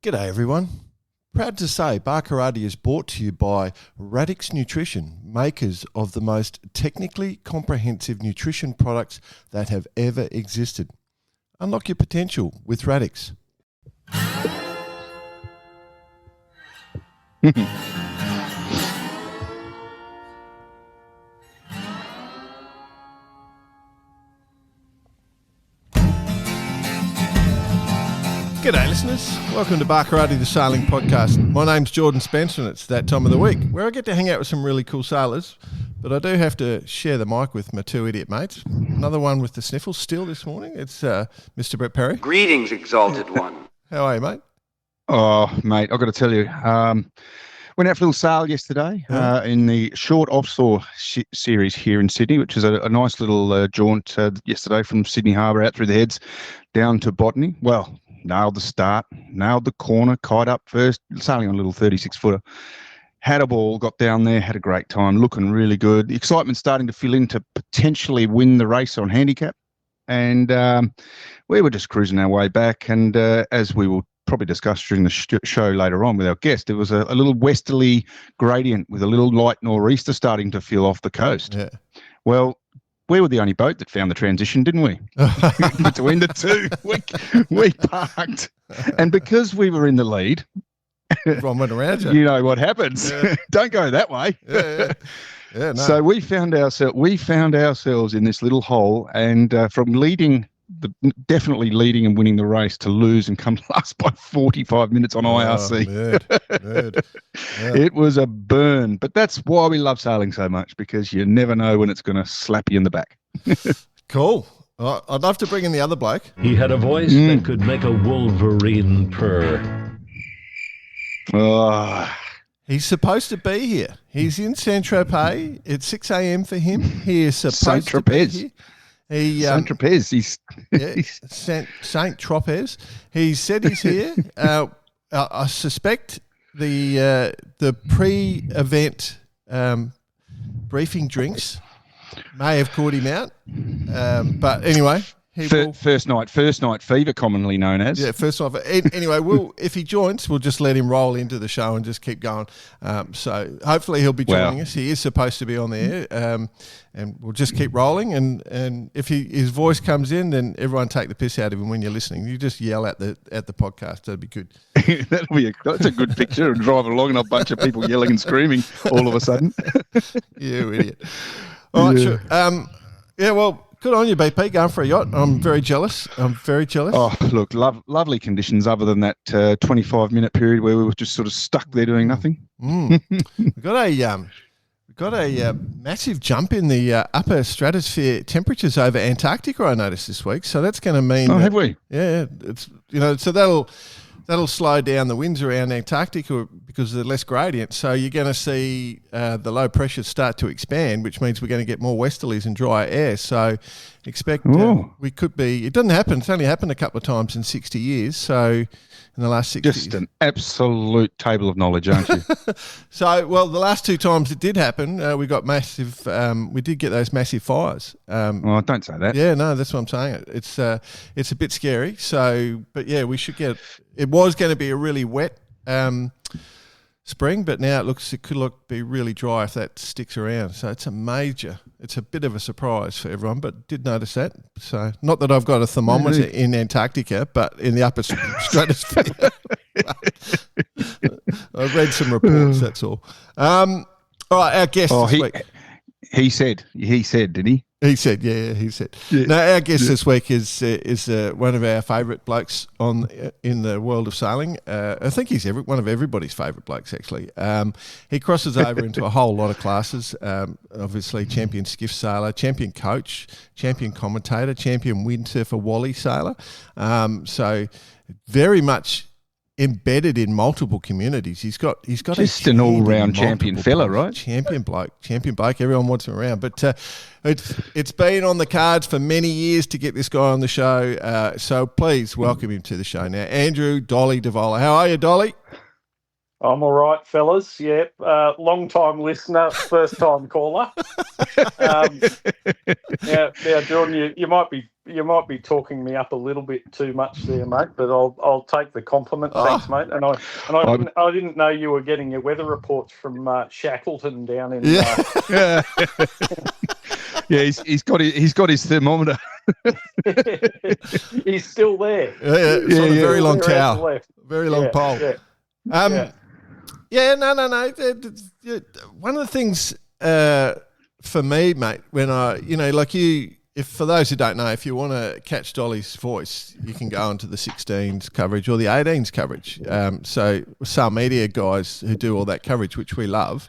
G'day everyone. Proud to say Barkarati is brought to you by Radix Nutrition, makers of the most technically comprehensive nutrition products that have ever existed. Unlock your potential with Radix. G'day listeners, welcome to Barkarati the Sailing Podcast. My name's Jordan Spencer and it's that time of the week where I get to hang out with some really cool sailors, but I do have to share the mic with my two idiot mates. Another one with the sniffles still this morning, it's Mr. Brett Perry. Greetings, exalted one. How are you, mate? Oh, mate, I've got to tell you, went out for a little sail yesterday in the short offshore series here in Sydney, which is a nice little jaunt yesterday from Sydney Harbour out through the heads down to Botany. Well, nailed the start, nailed the corner, kite up first, sailing on a little 36-footer. Had a ball, got down there, had a great time, looking really good. The excitement's starting to fill in to potentially win the race on handicap. And we were just cruising our way back. And as we will probably discuss during the show later on with our guest, it was a little westerly gradient with a little light nor'easter starting to feel off the coast. Yeah. Well, we were the only boat that found the transition, didn't we? Between the two, we parked. And because we were in the lead, Everyone went around you. You know what happens. Yeah. Don't go that way. Yeah, no. So we found ourselves in this little hole, and from definitely leading and winning the race to lose and come last by 45 minutes on IRC. Nerd. Yeah. It was a burn, but that's why we love sailing so much, because you never know when it's going to slap you in the back. Cool. I'd love to bring in the other bloke. He had a voice that could make a wolverine purr. Oh. He's supposed to be here. He's in Saint-Tropez. It's 6 a.m. for him. He is supposed to be here. Saint-Tropez. Saint-Tropez. He said he's here. I suspect the pre-event briefing drinks may have caught him out. But anyway, first night fever, commonly known as. Yeah, first night. Anyway, if he joins, we'll just let him roll into the show and just keep going. So hopefully he'll be joining us. He is supposed to be on the air, and we'll just keep rolling. And if his voice comes in, then everyone take the piss out of him when you're listening. You just yell at the podcast. That'd be good. That's a good picture. And driving along and a bunch of people yelling and screaming all of a sudden. You idiot. All right, sure. Yeah, well, good on you, BP, going for a yacht. I'm very jealous. Oh, look, lovely conditions other than that 25-minute period where we were just sort of stuck there doing nothing. We've got a massive jump in the upper stratosphere temperatures over Antarctica, I noticed this week. So that's going to mean... have we? Yeah, it's so that'll slow down the winds around Antarctica because of the less gradient. So you're going to see the low pressure start to expand, which means we're going to get more westerlies and drier air. So expect we could be... It doesn't happen. It's only happened a couple of times in 60 years. So in the last 60 years. Just an absolute table of knowledge, aren't you? So, well, the last two times it did happen, we got massive... we did get those massive fires. Well, don't say that. Yeah, no, that's what I'm saying. It's a bit scary. So, but yeah, we should get... It was going to be a really wet spring, but now it could be really dry if that sticks around. So it's a bit of a surprise for everyone, but did notice that. So not that I've got a thermometer in Antarctica, but in the upper stratosphere. I've read some reports, that's all. All right, our guest this week. He said, did he? He said, yeah, he said. Yeah. Now, our guest this week is one of our favourite blokes in the world of sailing. I think he's one of everybody's favourite blokes, actually. He crosses over into a whole lot of classes, obviously champion skiff sailor, champion coach, champion commentator, champion windsurfer Wally sailor. So very much embedded in multiple communities. He's got just an all-round champion fella, right? Champion bloke. Everyone wants him around. But it's been on the cards for many years to get this guy on the show. So please welcome him to the show now, Andrew Dolly Divola. How are you, Dolly? I'm all right, fellas. Yeah, long-time listener, first-time caller. Now, Jordan, you might be be talking me up a little bit too much there, mate. But I'll take the compliment. Thanks, mate. And I didn't know you were getting your weather reports from Shackleton down in. Yeah. Yeah, he's got his thermometer. He's still there. Yeah, it's on a very long tower, very long pole. No. One of the things for me, mate, when if for those who don't know, if you want to catch Dolly's voice, you can go onto the 16s coverage or the 18s coverage. So some media guys who do all that coverage, which we love,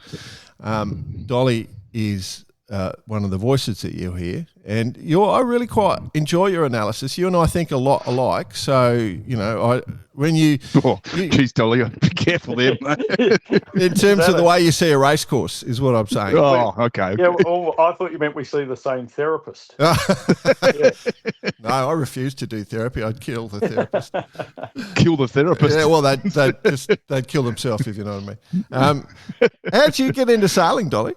Dolly is one of the voices that you'll hear, and I really quite enjoy your analysis. You and I think a lot alike. So Geez, Dolly, be careful there, mate. In terms of the way you see a race course, is what I'm saying. Oh, okay. Yeah, well, I thought you meant we see the same therapist. No, I refuse to do therapy. I'd kill the therapist. Kill the therapist. Yeah, well, they'd kill themselves, if you know what I mean. How'd you get into sailing, Dolly?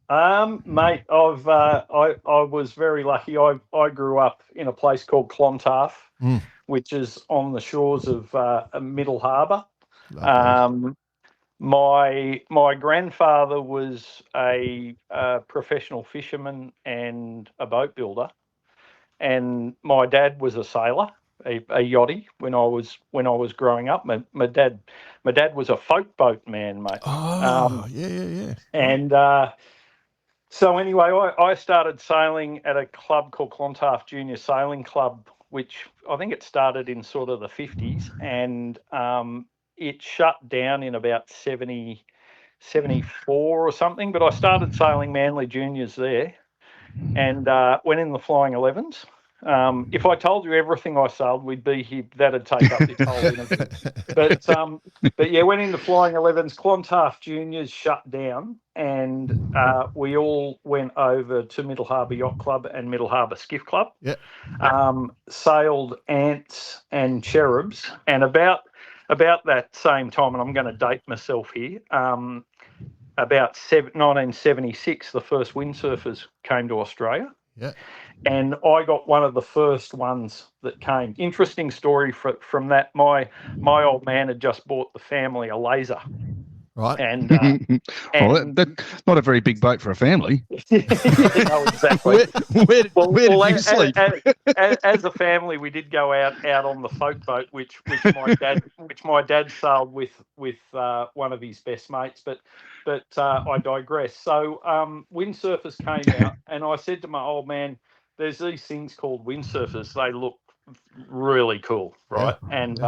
Mate, I was very lucky. I grew up in a place called Clontarf, which is on the shores of Middle Harbour. My grandfather was a professional fisherman and a boat builder, and my dad was a sailor, a yachty when I was growing up. My dad was a folk boat man, mate. Oh, yeah. And so anyway, I started sailing at a club called Clontarf Junior Sailing Club, which I think it started in sort of the 50s, and it shut down in about 74 or something. But I started sailing Manly Juniors there, and went in the Flying 11s. If I told you everything I sailed, we'd be here. That'd take up this whole interview. But yeah, went into Flying 11s. Clontarf Juniors shut down, and we all went over to Middle Harbour Yacht Club and Middle Harbour Skiff Club. Yeah. Sailed Ants and Cherubs, and about that same time, and I'm going to date myself here. About 1976, the first windsurfers came to Australia. Yeah. And I got one of the first ones that came. Interesting story from that. My old man had just bought the family a laser. Right. And that's not a very big boat for a family. No, exactly. Where did you sleep? As a family, we did go out on the folk boat, which my dad sailed with one of his best mates. But I digress. So windsurfers came out, and I said to my old man, "There's these things called windsurfers. They look really cool, right?" Yeah. And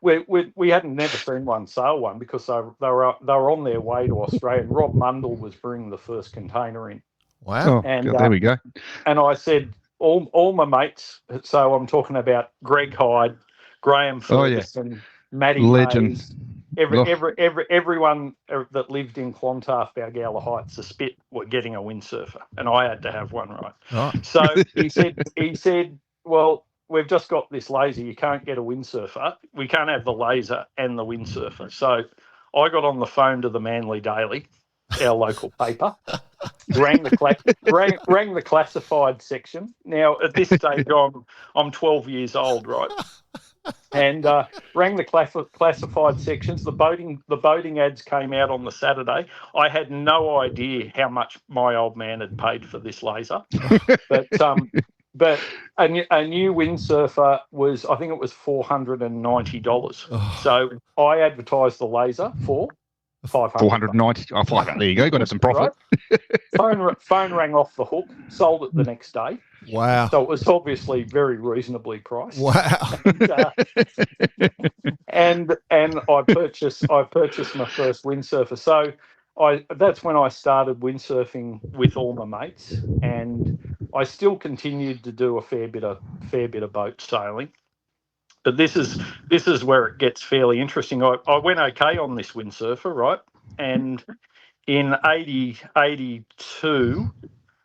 we hadn't never seen one sail one because they were on their way to Australia. And Rob Mundell was bringing the first container in. Wow. Oh, and God, there we go. And I said, all my mates. So I'm talking about Greg Hyde, Graham Ferguson, Matty legend. Hayes, everyone that lived in Clontarf, Balgowlah Heights, the Spit, were getting a windsurfer, and I had to have one, right? So he said, "Well, we've just got this laser. You can't get a windsurfer. We can't have the laser and the windsurfer." So I got on the phone to the Manly Daily, our local paper, rang the classified section. Now at this stage, I'm 12 years old, right? And rang the classified sections. The boating ads came out on the Saturday. I had no idea how much my old man had paid for this laser, but a new windsurfer was, I think it was $490. So I advertised the laser for $500. 490. Oh, 500. There you go. Got to have some profit. Right? Phone rang off the hook. Sold it the next day. Wow. So it was obviously very reasonably priced. Wow. And I purchased my first windsurfer. So that's when I started windsurfing with all my mates, and I still continued to do a fair bit of boat sailing. But this is where it gets fairly interesting. I went okay on this windsurfer, right? And in 82,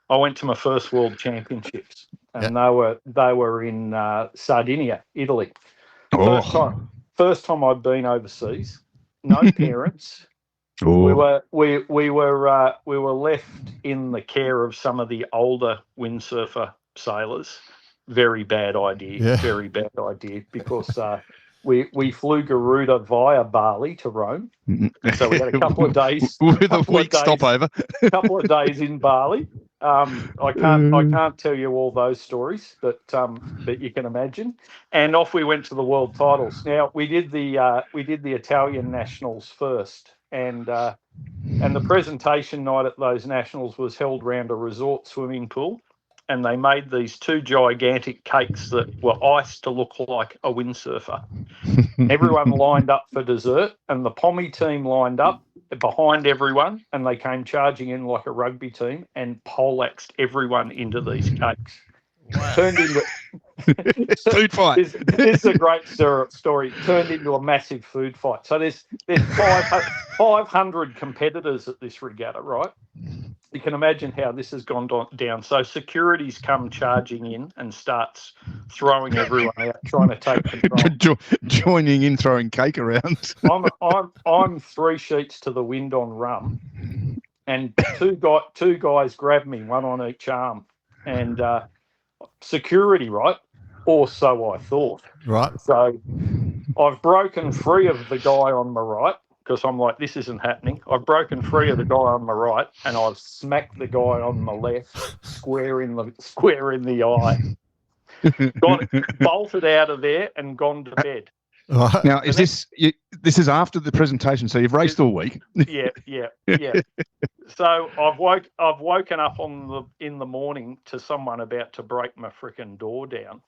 I went to my first World Championships, and they were in Sardinia, Italy. First time I'd been overseas. No parents. We were left in the care of some of the older windsurfer sailors very bad idea. Yeah. Very bad idea because we flew Garuda via Bali to Rome. So we had a couple of days with a week stopover. couple of days in Bali. I can't tell you all those stories, but you can imagine. And off we went to the world titles. Now we did the Italian nationals first, and the presentation night at those nationals was held round a resort swimming pool, and they made these 2 gigantic cakes that were iced to look like a windsurfer. Everyone lined up for dessert, and the Pommy team lined up behind everyone, and they came charging in like a rugby team and poleaxed everyone into these cakes. Wow. Turned into food fight. This is a great story. Turned into a massive food fight. So there's 500 competitors at this regatta, right? You can imagine how this has gone down. So security's come charging in and starts throwing everyone out, trying to take control. Joining in, throwing cake around. I'm 3 sheets to the wind on rum, and two guys grab me, one on each arm, and security, right? Or so I thought. Right. So I've broken free of the guy on my right, because I'm like, this isn't happening. I've broken free of the guy on my right, and I've smacked the guy on my left square in the eye. Bolted out of there and gone to bed. Right. Now, this is after the presentation, so you've raced all week? Yeah. So I've woken up in the morning to someone about to break my frickin' door down,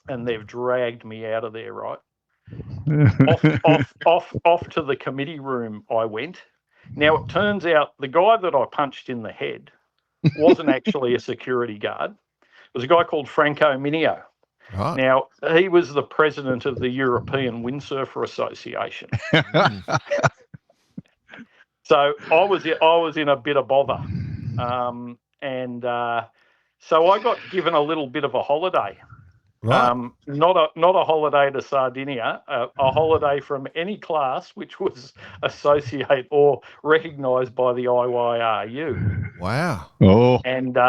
and they've dragged me out of there, right? off to the committee room I went. Now it turns out the guy that I punched in the head wasn't actually a security guard. It was a guy called Franco Mineo. Right. Now he was the president of the European Windsurfer Association. So I was in a bit of bother, so I got given a little bit of a holiday. Right. Not a holiday to Sardinia, a holiday from any class which was associated or recognised by the IYRU. Wow. Oh. And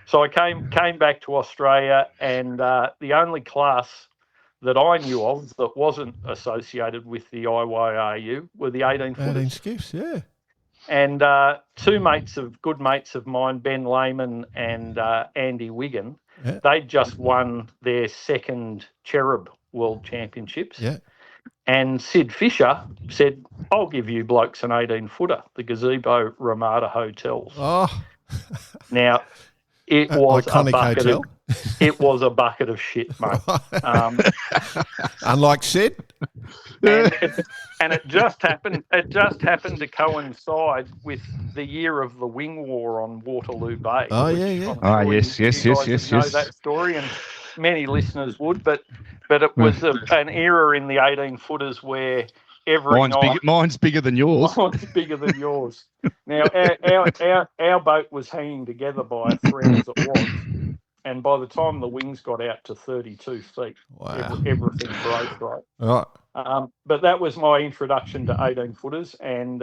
so I came back to Australia, and the only class that I knew of that wasn't associated with the IYRU were the 18-footers. 18 skiffs, yeah. And 2 good mates of mine, Ben Lehman and Andy Wigan, they just won their 2nd Cherub World Championships. Yeah. And Sid Fisher said, I'll give you blokes an 18-footer, the Gazebo Ramada Hotels. Oh. Now, it was iconic hotel. It was a bucket of shit, mate. Unlike Sid. And it just happened to coincide with the year of the Wing War on Waterloo Bay. Oh yeah. Yes. Know that story, and many listeners would, but it was an era in the 18-footers where mine's bigger than yours. Mine's bigger than yours. Now our boat was hanging together by a thread as it was. And by the time the wings got out to 32 feet, wow. Everything broke, right? Right. But that was my introduction to 18-footers, and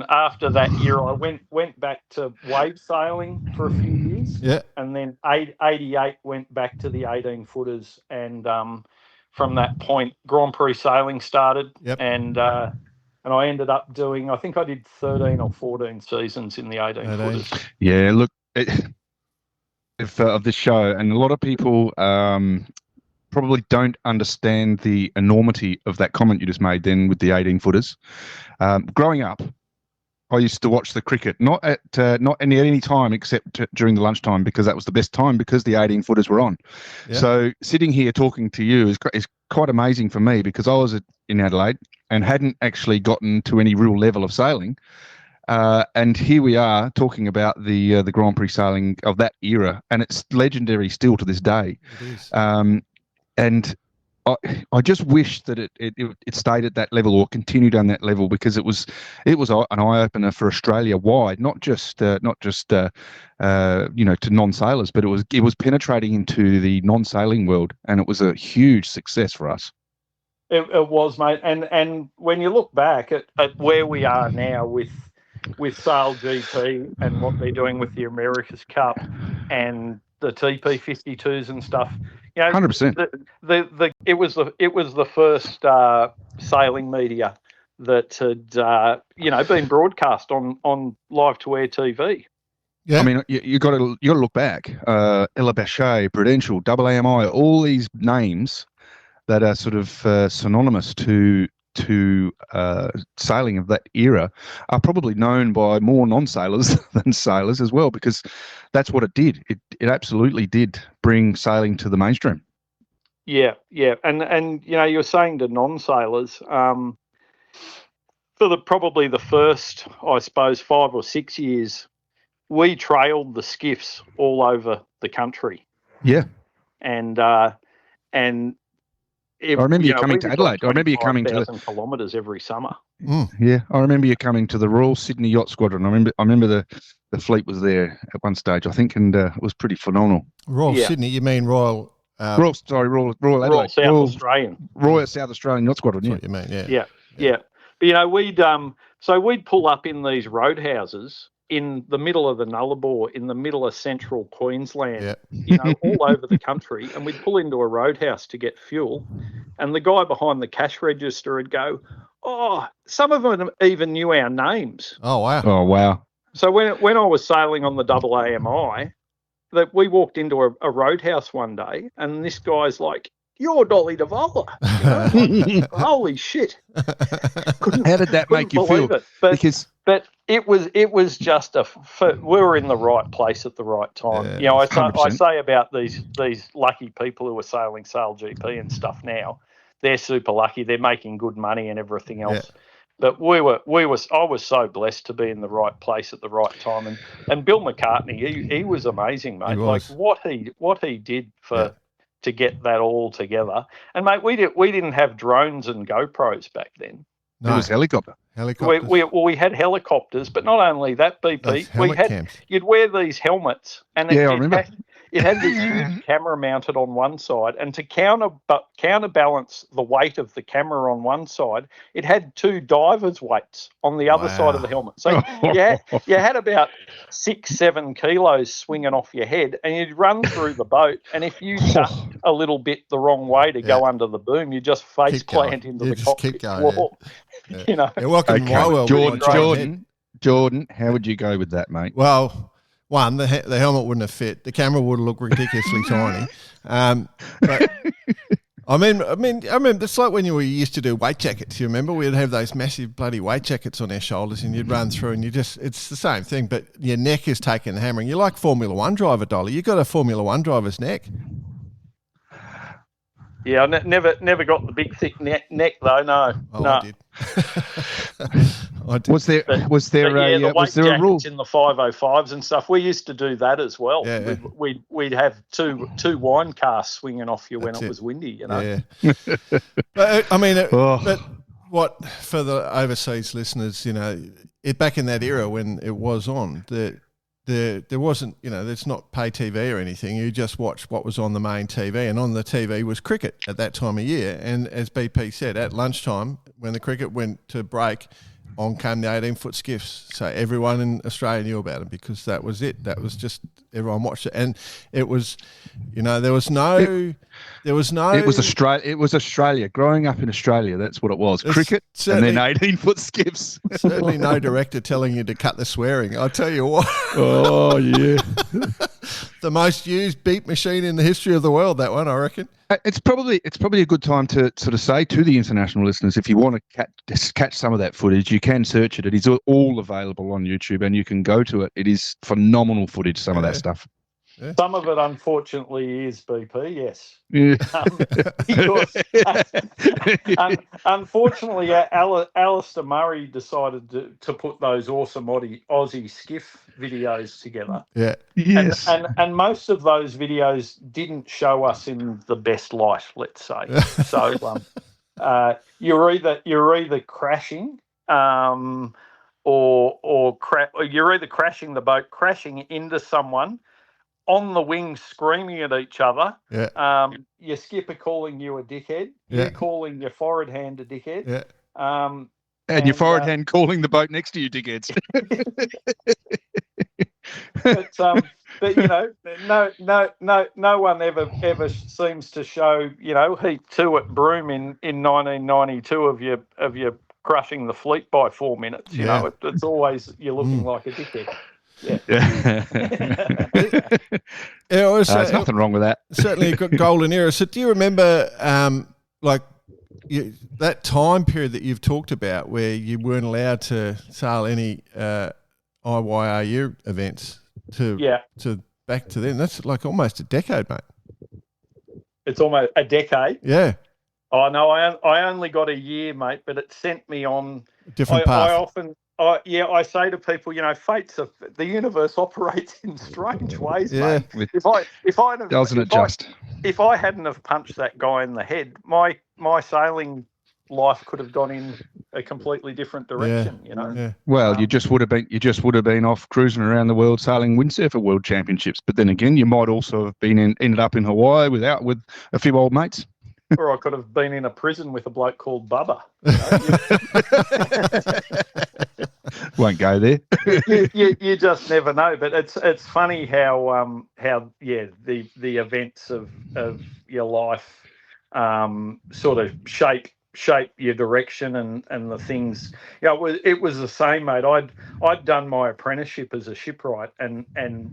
after that year, I went back to wave sailing for a few years. Yeah. And then 88 went back to the 18-footers, and from that point, Grand Prix sailing started. Yep. And I ended up doing, I think I did 13 or 14 seasons in the 18-footers. Yeah, look. Of this show, and a lot of people probably don't understand the enormity of that comment you just made then with the 18-footers. Growing up, I used to watch the cricket, not at any time except during the lunchtime, because that was the best time, because the 18-footers were on. Yeah. So sitting here talking to you is quite amazing for me, because I was in Adelaide and hadn't actually gotten to any real level of sailing. And here we are talking about the Grand Prix sailing of that era, and it's legendary still to this day. It is. And I just wish that it stayed at that level or continued on that level, because it was an eye opener for Australia wide, not just to non-sailers, but it was penetrating into the non-sailing world, and it was a huge success for us. It was, mate. And when you look back at where we are now with Sail GP and what they're doing with the America's Cup, and TP52s and stuff. You know, 100%. It was the first sailing media that had been broadcast on live to air TV. Yeah. I mean, you got to look back. Ella Bachet, Prudential, Double AMI, all these names that are sort of synonymous to sailing of that era are probably known by more non-sailors than sailors as well, because that's what it did. It absolutely did bring sailing to the mainstream. Yeah, and you're saying to non-sailors, for probably the first, I suppose, 5 or 6 years, we trailed the skiffs all over the country. Yeah, and I remember you coming to Adelaide. I remember you coming to 1,000 kilometres every summer. Yeah, I remember you coming to the Royal Sydney Yacht Squadron. I remember the fleet was there at one stage, I think, and it was pretty phenomenal. Royal Sydney, you mean Royal? Royal Adelaide, Royal South Australian. Royal South Australian Yacht Squadron. That's what you mean, yeah. But we'd pull up in these roadhouses in the middle of the Nullarbor, in the middle of central Queensland, all over the country, and we'd pull into a roadhouse to get fuel, and the guy behind the cash register would go, "Oh, some of them even knew our names." Oh wow! Oh wow! So when I was sailing on the Double AMI, that we walked into a roadhouse one day, and this guy's like, "You're Dolly Divola." Like, holy shit! How did that make you feel? But it was just we were in the right place at the right time. Yeah, I say about these lucky people who are sailing Sail GP and stuff now, they're super lucky. They're making good money and everything else. Yeah. But I was so blessed to be in the right place at the right time. And Bill McCartney, he was amazing, mate. Like what he did to get that all together. And mate, we didn't have drones and GoPros back then. No. It was helicopter. We had helicopters, but not only that, BP. You'd wear these helmets, and I remember. It had this huge camera mounted on one side, and to counterbalance the weight of the camera on one side, it had 2 divers' weights on the other side of the helmet. So you had about 6-7 kilos swinging off your head, and you'd run through the boat, and if you ducked a little bit the wrong way to go under the boom, you just face plant into the cockpit floor. Yeah. Welcome to my world, Jordan. How would you go with that, mate? Well, one, the helmet wouldn't have fit. The camera would look ridiculously tiny. But I remember it's like when you used to do weight jackets. You remember we'd have those massive bloody weight jackets on our shoulders, and you'd run through, and it's the same thing. But your neck is taking the hammering. You're like Formula One driver, Dolly. You got a Formula One driver's neck. Yeah, I never got the big thick neck though. No, no. I did. I did. Was there the was there a rule in the 505s and stuff? We used to do that as well. Yeah. We'd have two wine casks swinging off you when it was windy. You know. Yeah. But I mean, but what for the overseas listeners, back in that era when it was on, there wasn't, there's not pay TV or anything. You just watched what was on the main TV, and on the TV was cricket at that time of year. And as BP said, at lunchtime, when the cricket went to break, on came the 18-foot skiffs. So everyone in Australia knew about them because that was it. That was just, everyone watched it. And it was, there was no... It was Australia. It was Australia. Growing up in Australia, that's what it was. Cricket and then 18-foot skiffs. Certainly no director telling you to cut the swearing. I'll tell you what. Oh, yeah. The most used beep machine in the history of the world, that one, I reckon. It's probably a good time to sort of say to the international listeners, if you want to catch some of that footage, you can search it. It is all available on YouTube, and you can go to it. It is phenomenal footage, some of that stuff. Yeah. Some of it, unfortunately, is BP, yes. Yeah. Because, unfortunately, Alistair Murray decided to put those awesome Aussie skiff videos together. Yeah. Yes. And most of those videos didn't show us in the best light, let's say. So you're either crashing or you're either crashing the boat, crashing into someone, on the wings screaming at each other. Yeah. Your skipper calling you a dickhead. Yeah. You calling your forward hand a dickhead. Yeah. And your forward hand calling the boat next to you dickheads. but no one ever seems to show heat 2 at Broome in 1992 of you crushing the fleet by 4 minutes. It's always you're looking like a dickhead. Yeah. There's nothing wrong with that. Certainly a good golden era. So do you remember that time period that you've talked about where you weren't allowed to sail any IYRU events to back to then? That's like almost a decade, mate. It's almost a decade? Yeah. Oh, no, I only got a year, mate, but it sent me on different path. I say to people, the universe operates in strange ways, mate. If I hadn't have punched that guy in the head, my sailing life could have gone in a completely different direction. Yeah. Well, you just would have been off cruising around the world sailing Windsurfer World Championships. But then again, you might also have ended up in Hawaii with a few old mates. Or I could have been in a prison with a bloke called Bubba. Won't go there. you just never know. But it's funny how the events of your life sort of shape your direction and the things. It was the same, mate. I'd done my apprenticeship as a shipwright and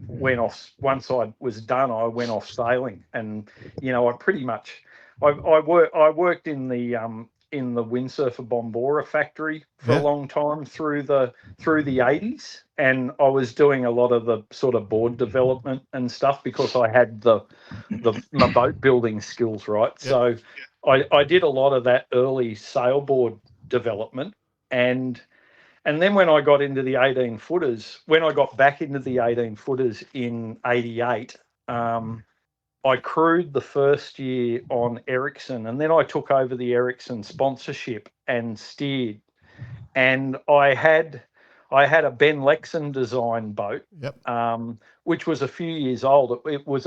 went off. Once I was done, I went off sailing, and I pretty much. I worked in the Windsurfer Bombora factory for a long time through the 80s, and I was doing a lot of the sort of board development and stuff because I had my boat building skills, right? Yep. So I did a lot of that early sailboard development, and then when I got into the 18 footers, when I got back into the 18 footers in 88. I crewed the first year on Ericsson, and then I took over the Ericsson sponsorship and steered. And I had a Ben Lexon design boat, which was a few years old. It was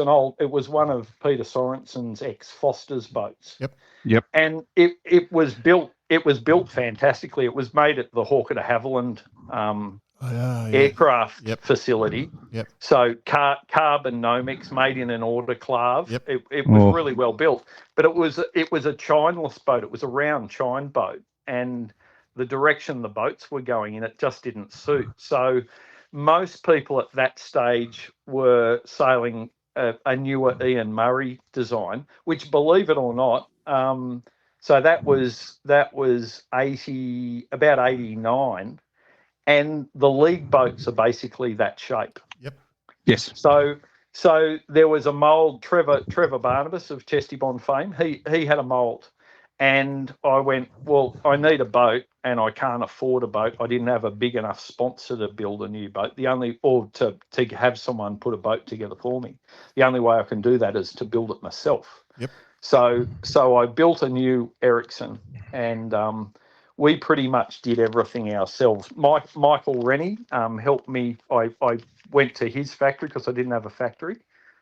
one of Peter Sorensen's ex-Foster's boats. Yep. And it was built fantastically. It was made at the Hawker de Havilland aircraft facility. Yep. So carbon Nomex made in an autoclave. Yep. It was really well built, but it was a chineless boat. It was a round chine boat, and the direction the boats were going in, it just didn't suit. So most people at that stage were sailing a newer Ian Murray design, which, believe it or not, so that was about 89. And the league boats are basically that shape. Yep. Yes. So there was a mould. Trevor Barnabas of Chesty Bond fame. He had a mould, and I went, well, I need a boat, and I can't afford a boat. I didn't have a big enough sponsor to build a new boat. To have someone put a boat together for me. The only way I can do that is to build it myself. Yep. So I built a new Ericsson, and we pretty much did everything ourselves. Michael Rennie helped me. I went to his factory because I didn't have a factory,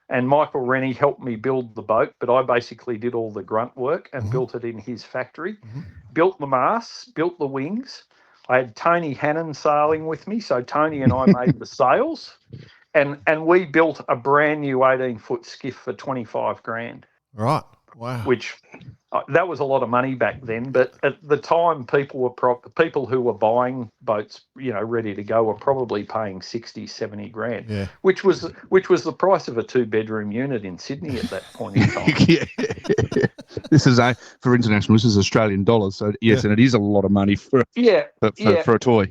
and Michael Rennie helped me build the boat, but I basically did all the grunt work and built it in his factory. Built the masts, built the wings. I had Tony Hannon sailing with me, so Tony and I made the sails, and we built a brand new 18-foot skiff for $25,000. Right. Wow. Which that was a lot of money back then, but at the time, people who were buying boats, ready to go, were probably paying $60,000-$70,000. Yeah. Which was the price of a 2-bedroom unit in Sydney at that point in time. This is for international. This is Australian dollars, so yes, and it is a lot of money for a toy.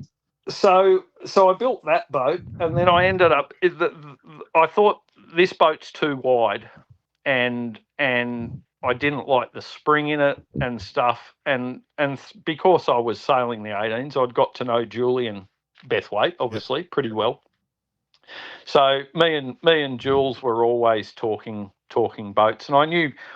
So I built that boat, and then I ended up. I thought this boat's too wide, and I didn't like the spring in it and stuff, and because I was sailing the 18s, I'd got to know Julian Bethwaite obviously pretty well. So me and Jules were always talking boats, and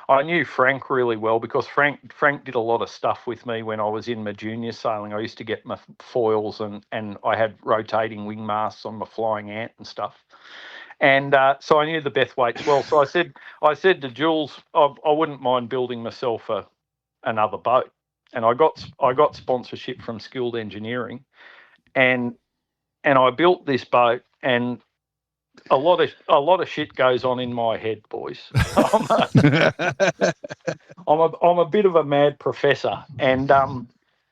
I knew Frank really well because Frank did a lot of stuff with me when I was in my junior sailing. I used to get my foils and I had rotating wing masts on my Flying Ant and stuff. And so I knew the Bethwaites well. So I said to Jules, I wouldn't mind building myself another boat. And I got sponsorship from Skilled Engineering, and I built this boat. And a lot of shit goes on in my head, boys. I'm a bit of a mad professor, and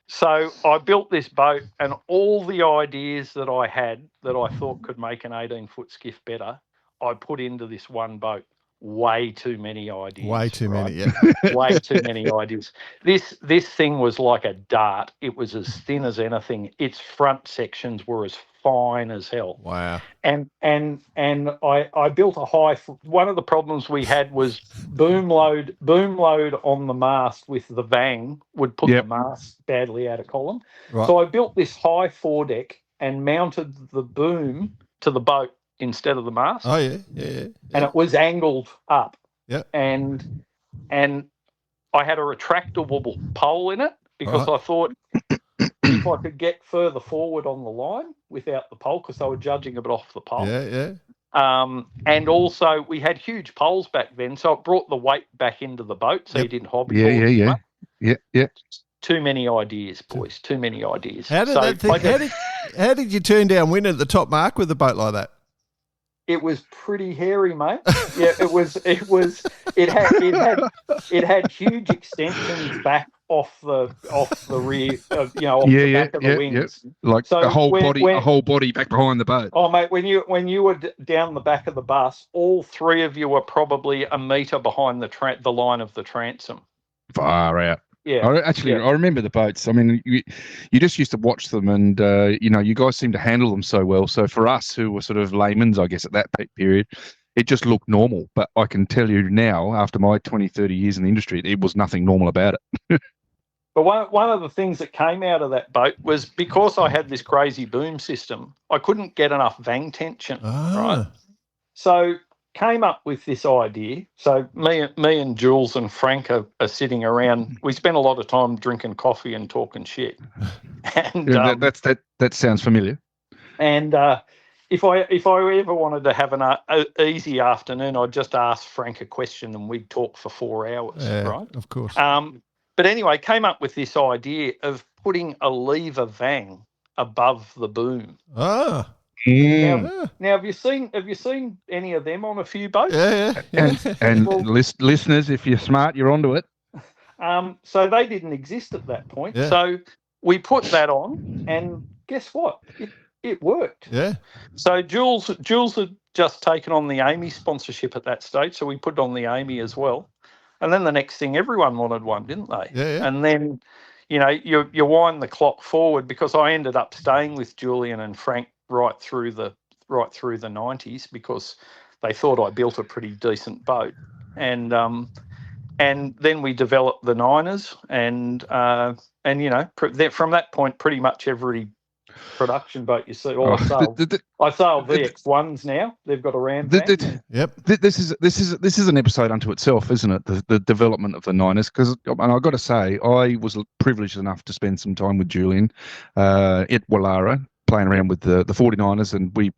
so I built this boat, and all the ideas that I had that I thought could make an 18-foot skiff better, I put into this one boat. Way too many ideas. Way too many, yeah. Way too many ideas. This thing was like a dart. It was as thin as anything. Its front sections were as fine as hell. Wow. And I built a high. One of the problems we had was boom load on the mast with the vang would put the mast badly out of column. Right. So I built this high foredeck and mounted the boom to the boat instead of the mast. Oh yeah. And it was angled up. Yeah. And I had a retractable pole in it because I thought if I could get further forward on the line without the pole, because they were judging a bit off the pole. Yeah. And also we had huge poles back then, so it brought the weight back into the boat, so you didn't hobby. Yeah. Too many ideas, boys. Too many ideas. How did you turn down wind at the top mark with a boat like that? It was pretty hairy, mate. Yeah, it had huge extensions back off the rear, off the back of the wings. Like so a whole body back behind the boat. Oh, mate, when you were down the back of the bus, all three of you were probably a metre behind the line of the transom. Far out. Yeah, I remember the boats. I mean, you just used to watch them, and you guys seem to handle them so well. So for us, who were sort of laymen's, I guess, at that peak period, it just looked normal. But I can tell you now, after my 20, 30 years in the industry, it was nothing normal about it. But one of the things that came out of that boat was because I had this crazy boom system, I couldn't get enough vang tension, right? So came up with this idea. So me and Jules and Frank are sitting around. We spent a lot of time drinking coffee and talking shit. And that sounds familiar. And if I ever wanted to have an easy afternoon, I'd just ask Frank a question and we'd talk for 4 hours, right? Of course. But anyway, came up with this idea of putting a lever vang above the boom. Ah. Now, have you seen any of them on a few boats? Yeah. And listeners, if you're smart, you're onto it. So they didn't exist at that point. Yeah. So we put that on, and guess what? It worked. Yeah. So Jules had just taken on the Amy sponsorship at that stage, so we put on the Amy as well. And then the next thing, everyone wanted one, didn't they? Yeah. And then, you wind the clock forward, because I ended up staying with Julian and Frank right through the 90s because they thought I built a pretty decent boat, and then we developed the Niners, and from that point, pretty much every production boat you see. I sail VX1s now. They've got a ram van. Yep. This is an episode unto itself, isn't it? The development of the Niners, and I've got to say, I was privileged enough to spend some time with Julian at Wallara, playing around with the 49ers, and we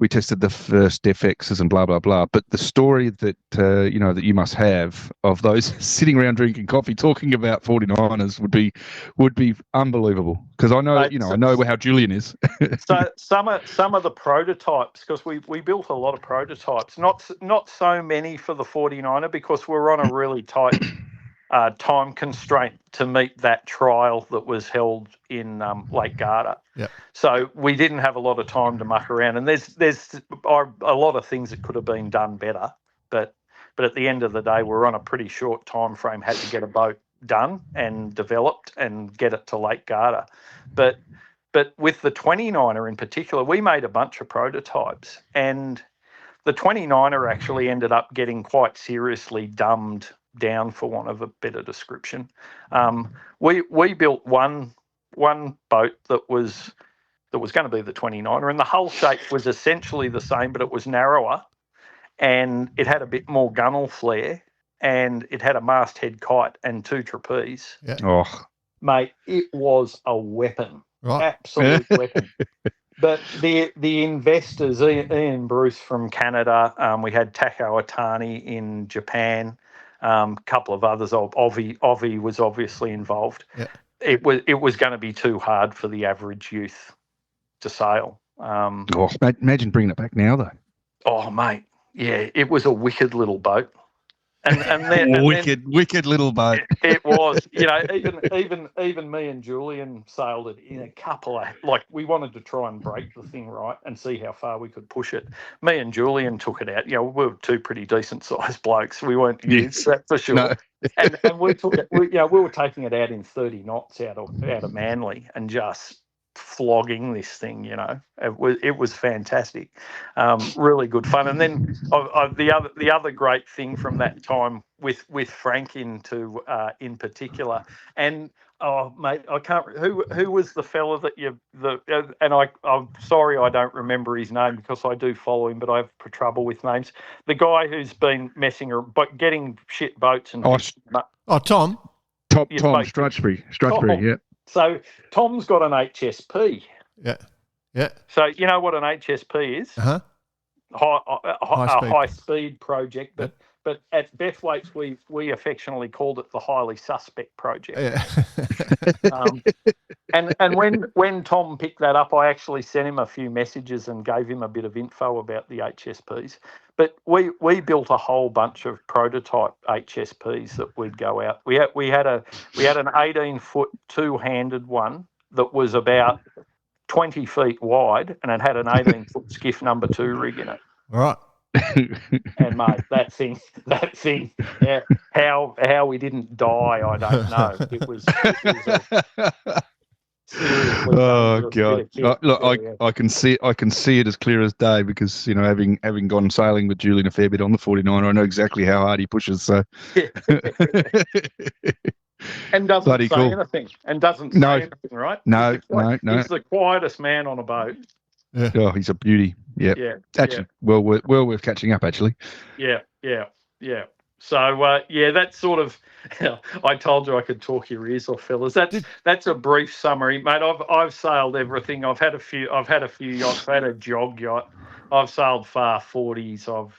tested the first FXs and blah blah blah. But the story that that you must have of those sitting around drinking coffee talking about 49ers would be unbelievable, because I know I know how Julian is. So some of the prototypes, because we built a lot of prototypes, not so many for the 49er, because we're on a really tight time constraint to meet that trial that was held in Lake Garda. Yeah. So we didn't have a lot of time to muck around, and there's a lot of things that could have been done better, but at the end of the day, we're on a pretty short time frame, had to get a boat done and developed and get it to Lake Garda. But with the 29er in particular, we made a bunch of prototypes, and the 29er actually ended up getting quite seriously dumbed down, for want of a better description. We built one boat that was going to be the 29er, and the hull shape was essentially the same, but it was narrower, and it had a bit more gunnel flare, and it had a masthead kite and 2 trapeze. Yeah. Oh, mate, it was a weapon, right. Absolute weapon. But the investors, Ian Bruce from Canada, we had Tako Atani in Japan. A couple of others. Ovi was obviously involved. Yeah. It was going to be too hard for the average youth to sail. imagine bringing it back now, though. Oh, mate, yeah, it was a wicked little boat. Wicked little boat. It was, even me and Julian sailed it in a couple of, we wanted to try and break the thing right and see how far we could push it. Me and Julian took it out. We were two pretty decent sized blokes. We weren't used, that's for sure. No. and we took it. We were taking it out in 30 knots out of Manly and just flogging this thing. It was fantastic, really good fun. And then the other great thing from that time with Frank in particular, and mate, I can't. Who was the fella that I'm sorry I don't remember his name because I do follow him, but I have trouble with names. The guy who's been messing around, but getting shit boats and Tom Strutchbury, yeah. So Tom's got an HSP. Yeah. So you know what an HSP is? Uh-huh. High speed project, but at Bethwaite's we affectionately called it the highly suspect project. Yeah. And when Tom picked that up, I actually sent him a few messages and gave him a bit of info about the HSPs. But we built a whole bunch of prototype HSPs that we'd go out. We had an 18-foot two-handed one that was about 20 feet wide, and it had an 18-foot Skiff number 2 rig in it. All right. And mate, that thing, yeah, how we didn't die, I don't know. It was oh God! Look, I can see it as clear as day because having gone sailing with Julian a fair bit on the 49, I know exactly how hard he pushes. So. And doesn't Bloody say cool. anything. And doesn't say anything, right? No. He's the quietest man on a boat. Yeah. Oh, he's a beauty. Yep. Yeah. Actually, well worth catching up. Actually. Yeah. So that's sort of. I told you I could talk your ears off, fellas. That's a brief summary, mate. I've sailed everything. I've had a few yachts. I've had a jog yacht. I've sailed far 40s. I've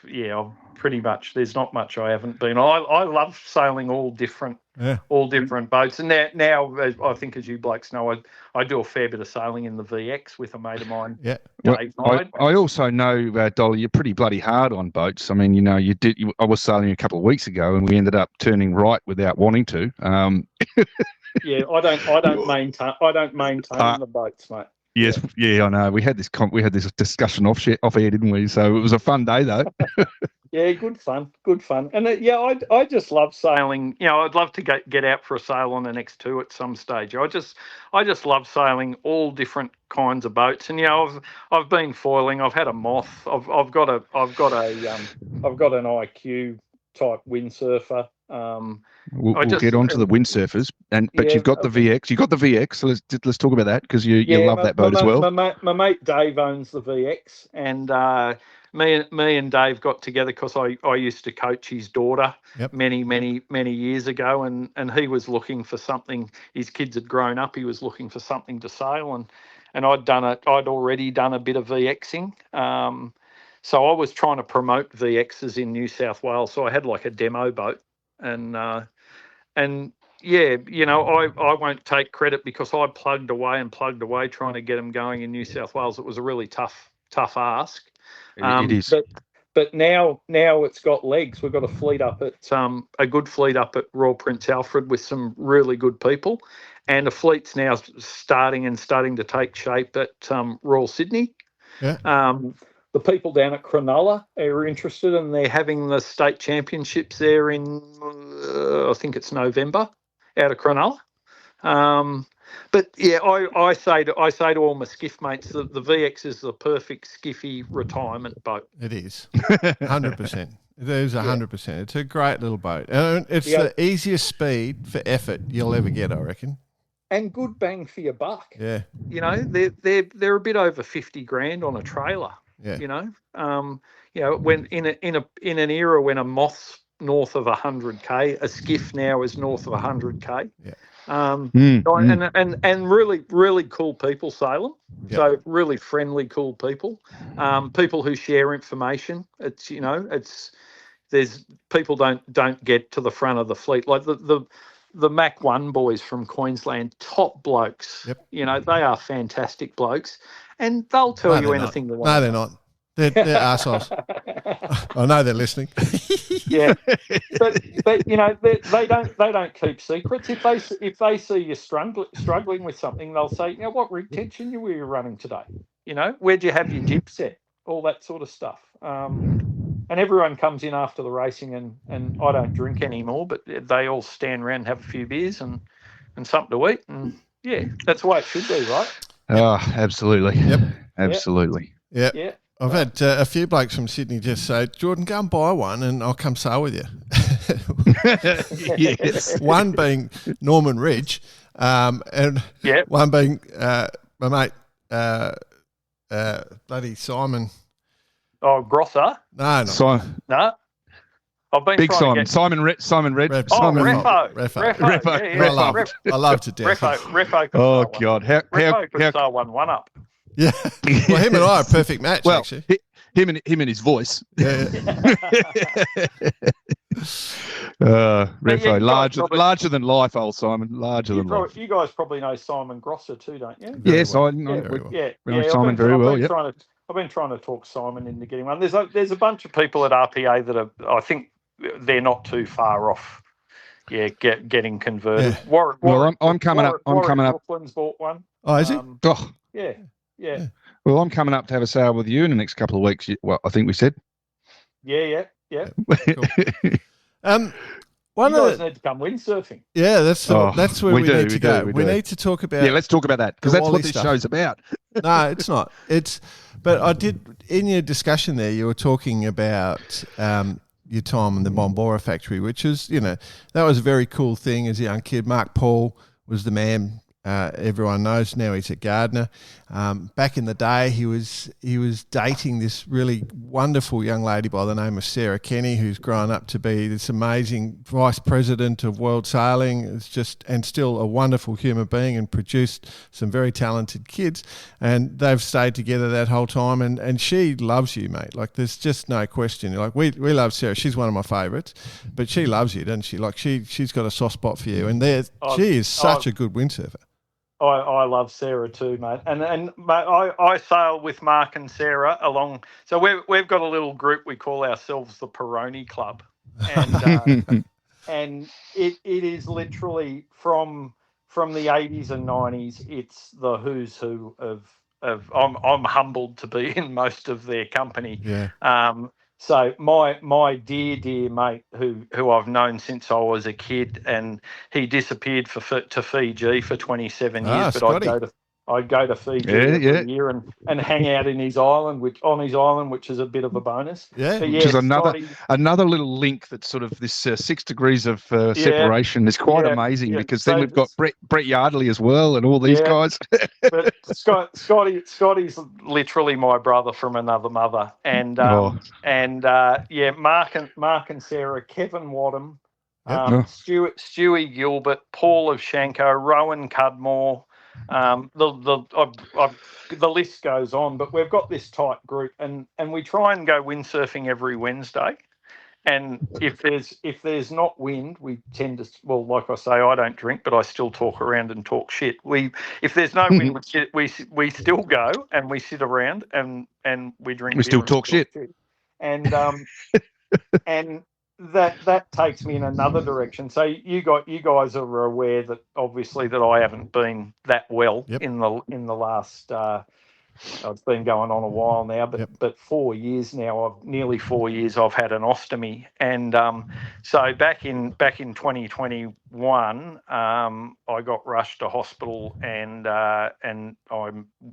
pretty much. There's not much I haven't been. I love sailing all different boats. And now I think, as you blokes know, I do a fair bit of sailing in the VX with a mate of mine. Yeah. Dave Hyde. I also know, Dolly, you're pretty bloody hard on boats. I mean, I was sailing a couple of weeks ago, and we ended up turning right without wanting to. Yeah, I don't maintain the boats, mate. Yes, yeah, I know. We had this discussion off air, didn't we? So it was a fun day, though. Yeah, good fun. And I just love sailing. I'd love to get out for a sail on an X2 at some stage. I just love sailing all different kinds of boats. And I've been foiling. I've had a Moth. I've got an IQ type windsurfer. We'll get on to the windsurfers, but you've got the VX. You've got the VX, so let's talk about that because you love that boat as well. My mate Dave owns the VX, and me and Dave got together because I used to coach his daughter many years ago, and he was looking for something. His kids had grown up. He was looking for something to sail, and I'd already done a bit of VXing. So I was trying to promote VXs in New South Wales. So I had like a demo boat, and yeah, I won't take credit because I plugged away trying to get them going in New South Wales. It was a really tough ask. It is. But now it's got legs. We've got a fleet up at a good fleet up at Royal Prince Alfred with some really good people, and a fleet's now starting to take shape at Royal Sydney. Yeah. The people down at Cronulla are interested, and they're having the state championships there in I think it's November out of Cronulla. But yeah, I say to all my skiff mates that the VX is the perfect skiffy retirement boat. It is 100%. It is 100%. It's a great little boat. It's the easiest speed for effort you'll ever get, I reckon. And good bang for your buck. Yeah. They're a bit over 50 grand on a trailer. Yeah. When in an era when a Moth's north of 100k, a Skiff now is north of 100k. Yeah. And really, really cool people sail them. Yep. So really friendly, cool people. People who share information. There's people don't get to the front of the fleet like the Mac 1 boys from Queensland, top blokes. Yep. They are fantastic blokes, and they'll tell you anything they want. No, they're not. They're assholes. I know they're listening. Yeah, but you know they don't keep secrets. If they see you struggling with something, they'll say, you know, what retention were you running today? You know, where'd you have your jib set? All that sort of stuff. And everyone comes in after the racing, and I don't drink anymore, but they all stand around and have a few beers and something to eat, and yeah, that's the way it should be, right? Oh, absolutely. Yep. Absolutely. Yeah. Yeah. I've had a few blokes from Sydney just say, Jordan, go and buy one and I'll come sail with you. Yes. One being Norman Ridge, and one being my mate, bloody Simon. Oh, Grosser? No. No. I've been Big trying Simon. to get... Simon Red. Simon Refo. Refo. Yeah. I love to death. Refo. Oh God! Refo could sail one up. Yeah. Well, him and I are a perfect match. Well, actually. him and his voice. Yeah. Refo, larger than life, old Simon. Larger than life. You guys probably know Simon Grosser too, don't you? Yes, well. I know. Yeah. Simon very well. Yeah. I've been trying to talk Simon into getting one. There's a bunch of people at RPA that are, I think, they're not too far off. Yeah, getting converted. Yeah. Well, I'm coming up. Brooklyn's bought one. Oh, is he? Yeah. Well, I'm coming up to have a sail with you in the next couple of weeks. Well, I think we said. Yeah. Cool. You guys need to come windsurfing. Yeah, that's where we need to go. We do. need to talk about. Yeah, let's talk about that because that's what this stuff. show's about. No, it's not. But I did in your discussion there. You were talking about your time in the Bombora factory, which is, you know, that was a very cool thing as a young kid. Mark Paul was the man. Everyone knows now he's at Gardner. Back in the day, he was dating this really wonderful young lady by the name of Sarah Kenny, who's grown up to be this amazing vice president of world sailing. It's just and still a wonderful human being and produced some very talented kids. And they've stayed together that whole time. And she loves you, mate. Like there's just no question. Like we love Sarah. She's one of my favourites, but she loves you, doesn't she? Like she's got a soft spot for you. And she is such a good windsurfer. I love Sarah too, mate, and mate, I sail with Mark and Sarah along. So we've got a little group we call ourselves the Peroni Club, and and it is literally from the 80s and 90s. It's the who's who of. I'm humbled to be in most of their company. Yeah. So my dear mate, who I've known since I was a kid, and he disappeared to Fiji for 27 years. But Scotty. I'd go to Fiji every year and hang out in his island, which is a bit of a bonus. Yeah, but which is another little link that's sort of this 6 degrees of separation is quite amazing because then we've got Brett Yardley as well and all these guys. But Scotty's literally my brother from another mother, and Mark and Sarah, Kevin Wadham, Stewie Gilbert, Paul of Shanko, Rowan Cudmore. The list goes on, but we've got this tight group, and we try and go windsurfing every Wednesday. And if there's not wind, we tend to, well, like I say, I don't drink, but I still talk around and talk shit. If there's no wind, we still go and we sit around and we drink. We still talk shit. And and that takes me in another direction. So you guys are aware that obviously that I haven't been that well in the last. It's been going on a while now, but 4 years now. Nearly 4 years. I've had an ostomy, and so back in 2021, I got rushed to hospital, and I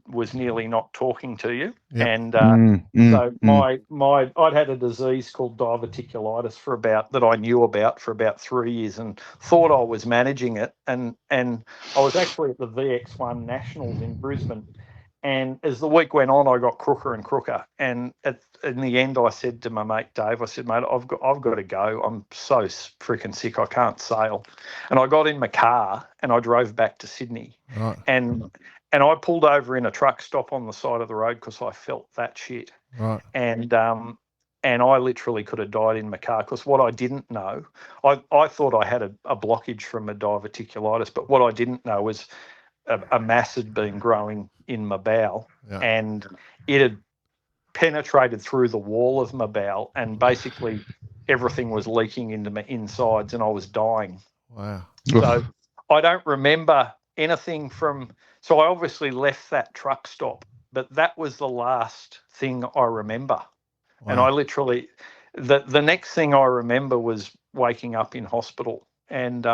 was nearly not talking to you, and so I'd had a disease called diverticulitis that I knew about for about 3 years, and thought I was managing it, and I was actually at the VX1 Nationals in Brisbane. And as the week went on, I got crooker and crooker. And in the end, I said to my mate Dave, I said, mate, I've got to go. I'm so freaking sick. I can't sail. And I got in my car and I drove back to Sydney. Right. And I pulled over in a truck stop on the side of the road because I felt that shit. Right. And I literally could have died in my car because what I didn't know, I thought I had a blockage from a diverticulitis, but what I didn't know was a mass had been growing in my bowel, and it penetrated through the wall of my bowel, and basically everything was leaking into my insides, and I was dying. Wow. So I don't remember anything from. So I obviously left that truck stop, but that was the last thing I remember. Wow. And I literally, the next thing I remember was waking up in hospital. And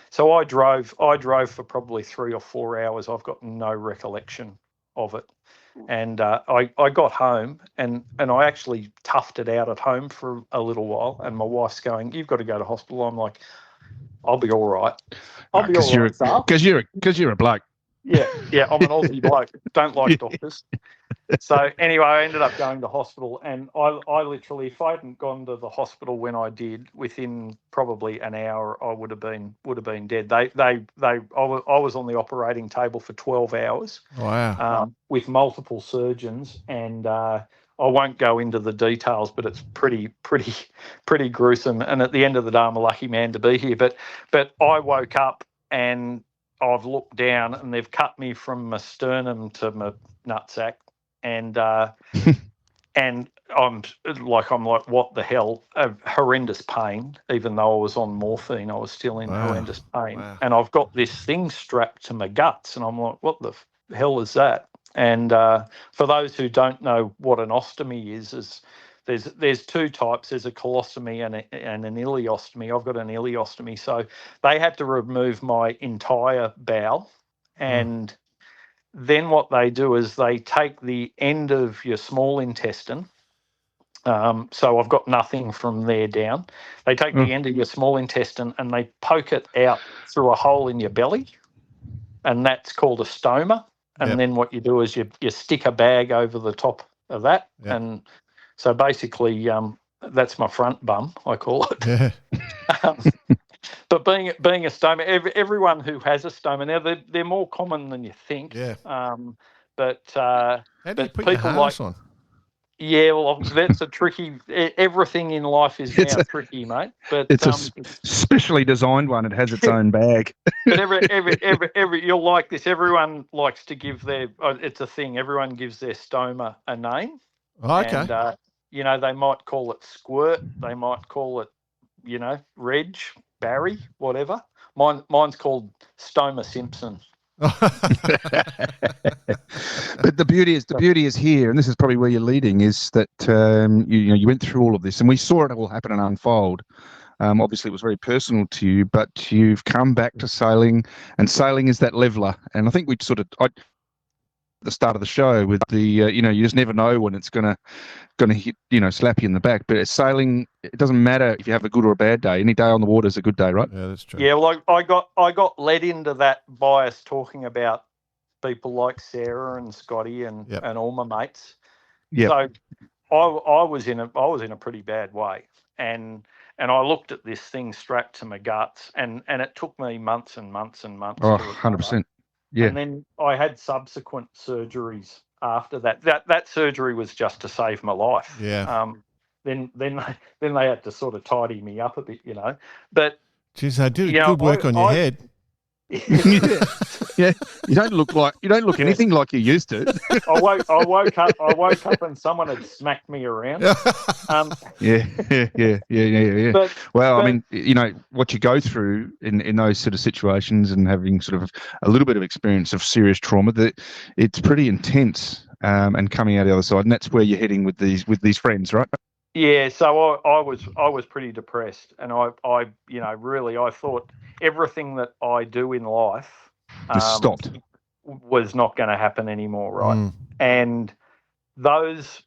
so I drove for probably 3 or 4 hours. I've got no recollection of it. And I got home and I actually toughed it out at home for a little while. And my wife's going, "You've got to go to hospital." I'm like, "I'll be all right. I'll be all right, Sal." Because you're a bloke. Yeah, I'm an Aussie bloke. Don't like doctors. So anyway, I ended up going to hospital, and I literally, if I hadn't gone to the hospital when I did, within probably an hour, I would have been dead. I was on the operating table for 12 hours. Wow. With multiple surgeons, and I won't go into the details, but it's pretty gruesome. And at the end of the day, I'm a lucky man to be here. But I woke up and I've looked down, and they've cut me from my sternum to my nutsack. And and I'm like, what the hell? Horrendous pain. Even though I was on morphine, I was still in horrendous pain. Wow. And I've got this thing strapped to my guts, and I'm like, what the hell is that? And for those who don't know what an ostomy is there's two types. There's a colostomy and an ileostomy. I've got an ileostomy, so they had to remove my entire bowel, and then what they do is they take the end of your small intestine. So I've got nothing from there down. They take the end of your small intestine and they poke it out through a hole in your belly, and that's called a stoma. And then what you do is you stick a bag over the top of that. Yep. And so basically that's my front bum, I call it. Yeah. But being a stoma, everyone who has a stoma now, they're more common than you think. Yeah. But how do you put your harness on? Yeah, well, that's a tricky. Everything in life is now tricky, mate. But it's a specially designed one. It has its own bag. But every you'll like this. Everyone likes to give their. It's a thing. Everyone gives their stoma a name. Oh, okay. And they might call it Squirt. They might call it, Reg, Barry, whatever. Mine's called Stoma Simpson. But the beauty is here, and this is probably where you're leading, is that you went through all of this, and we saw it all happen and unfold. Obviously, it was very personal to you, but you've come back to sailing, and sailing is that leveler. And I think we sort of the start of the show with the you just never know when it's gonna hit, slap you in the back. But it's sailing, it doesn't matter if you have a good or a bad day. Any day on the water is a good day, right? Yeah, that's true. Yeah, well, I got led into that by us talking about people like Sarah and Scotty and all my mates. Yeah. So I was in a pretty bad way, and I looked at this thing strapped to my guts, and it took me months and months and months. Oh, 100%. Yeah. And then I had subsequent surgeries after that. That surgery was just to save my life. Yeah. Then they had to sort of tidy me up a bit, But geez, they did good work on your head. Yeah. You don't look anything like you used to. I woke up and someone had smacked me around. Yeah. I mean, what you go through in those sort of situations, and having sort of a little bit of experience of serious trauma, that it's pretty intense. And coming out the other side, and that's where you're heading with these friends, right? Yeah, so I was pretty depressed, and I really I thought everything that I do in life just stopped, was not going to happen anymore, right? And those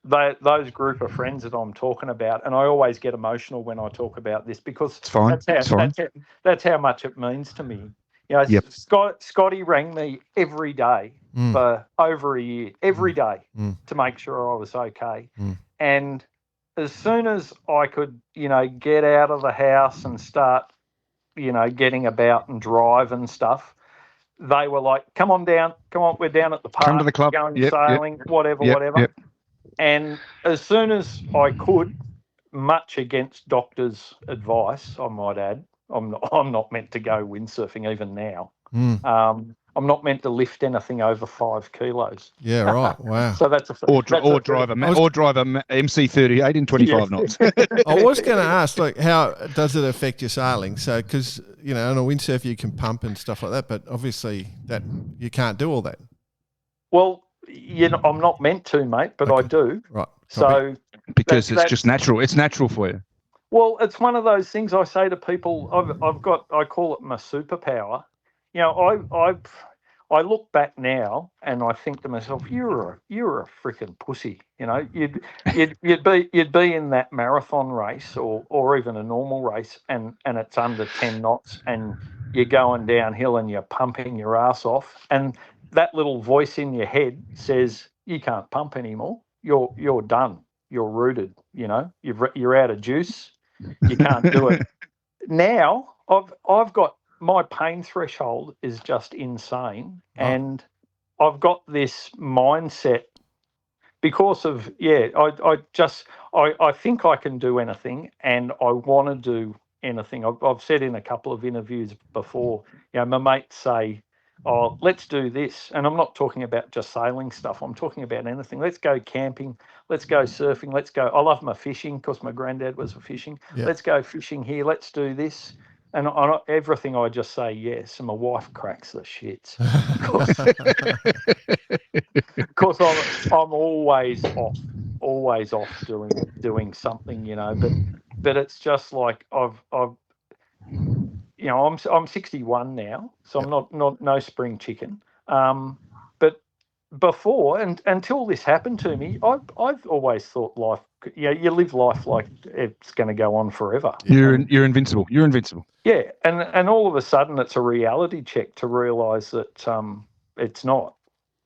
group of friends that I'm talking about, and I always get emotional when I talk about this because it's fine. That's how much it means to me. Scotty rang me every day for over a year, every day to make sure I was okay, and as soon as I could, get out of the house and start, getting about and drive and stuff, they were like, come on, we're down at the park, come to the club, going sailing, whatever. And as soon as I could, much against doctors' advice, I might add, I'm not meant to go windsurfing even now. I'm not meant to lift anything over 5 kilos. Yeah, right. Wow. So that's or drive a MC38 in 25 knots. I was going to ask, like, how does it affect your sailing? So, because on a windsurfer you can pump and stuff like that, but obviously that you can't do all that. Well, I'm not meant to, mate, but I do. Right. So because it's just natural. It's natural for you. Well, it's one of those things I say to people. I call it my superpower. I look back now and I think to myself, you're a freaking pussy. You'd be in that marathon race or even a normal race and it's under 10 knots and you're going downhill and you're pumping your ass off and that little voice in your head says you can't pump anymore. You're done. You're rooted. You're out of juice. You can't do it. Now I've got my pain threshold is just insane, and I've got this mindset because of I think I can do anything, and I want to do anything. I've said in a couple of interviews before, my mates say, "Oh, let's do this," and I'm not talking about just sailing stuff. I'm talking about anything. Let's go camping. Let's go surfing. Let's go. I love my fishing because my granddad was a fishing. Yeah. Let's go fishing here. Let's do this. And on everything, I just say yes, and my wife cracks the shits because I'm always off doing something, But it's just like I'm 61 now, so I'm not no spring chicken. But before and until this happened to me, I've always thought life. You live life like it's going to go on forever. You're invincible. You're invincible. Yeah, and all of a sudden it's a reality check to realise that it's not.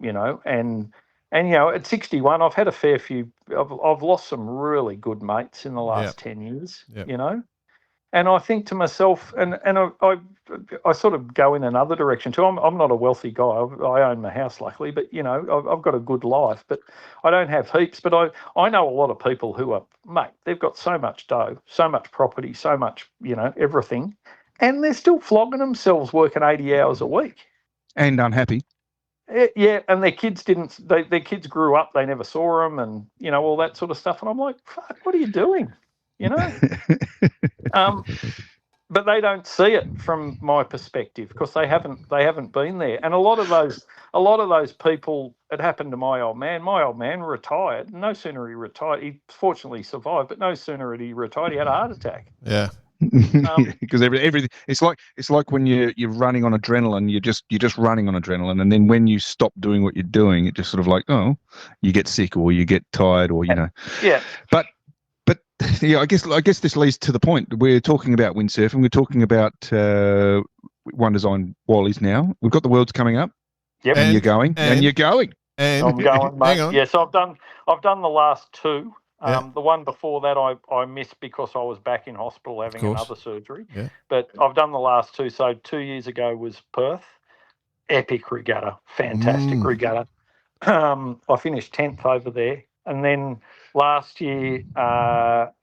And at 61, I've had a fair few. I've lost some really good mates in the last 10 years. Yep. And I think to myself, and I sort of go in another direction too. I'm not a wealthy guy. I own my house, luckily, but I've got a good life. But I don't have heaps. But I know a lot of people who are, mate, they've got so much dough, so much property, so much everything, and they're still flogging themselves working 80 hours a week and unhappy. Yeah, and their kids their kids grew up, they never saw them, and all that sort of stuff. And I'm like, fuck, what are you doing? But they don't see it from my perspective because they haven't been there. And a lot of those people, it happened to my old man. My old man retired. No sooner he retired, he fortunately survived, but no sooner had he retired, he had a heart attack. Yeah. Because everything it's like when you're running on adrenaline, you're just running on adrenaline, and then when you stop doing what you're doing, it just sort of like, you get sick or you get tired or yeah. But yeah, I guess this leads to the point. We're talking about windsurfing. We're talking about One Design Wallies now. We've got the Worlds coming up. Yep. And you're going. And you're going. And I'm going, mate. Hang on. Yeah, so I've done the last two. The one before that I missed because I was back in hospital having another surgery. Yeah. But I've done the last two. So 2 years ago was Perth. Epic regatta. Fantastic regatta. I finished 10th over there. And then last year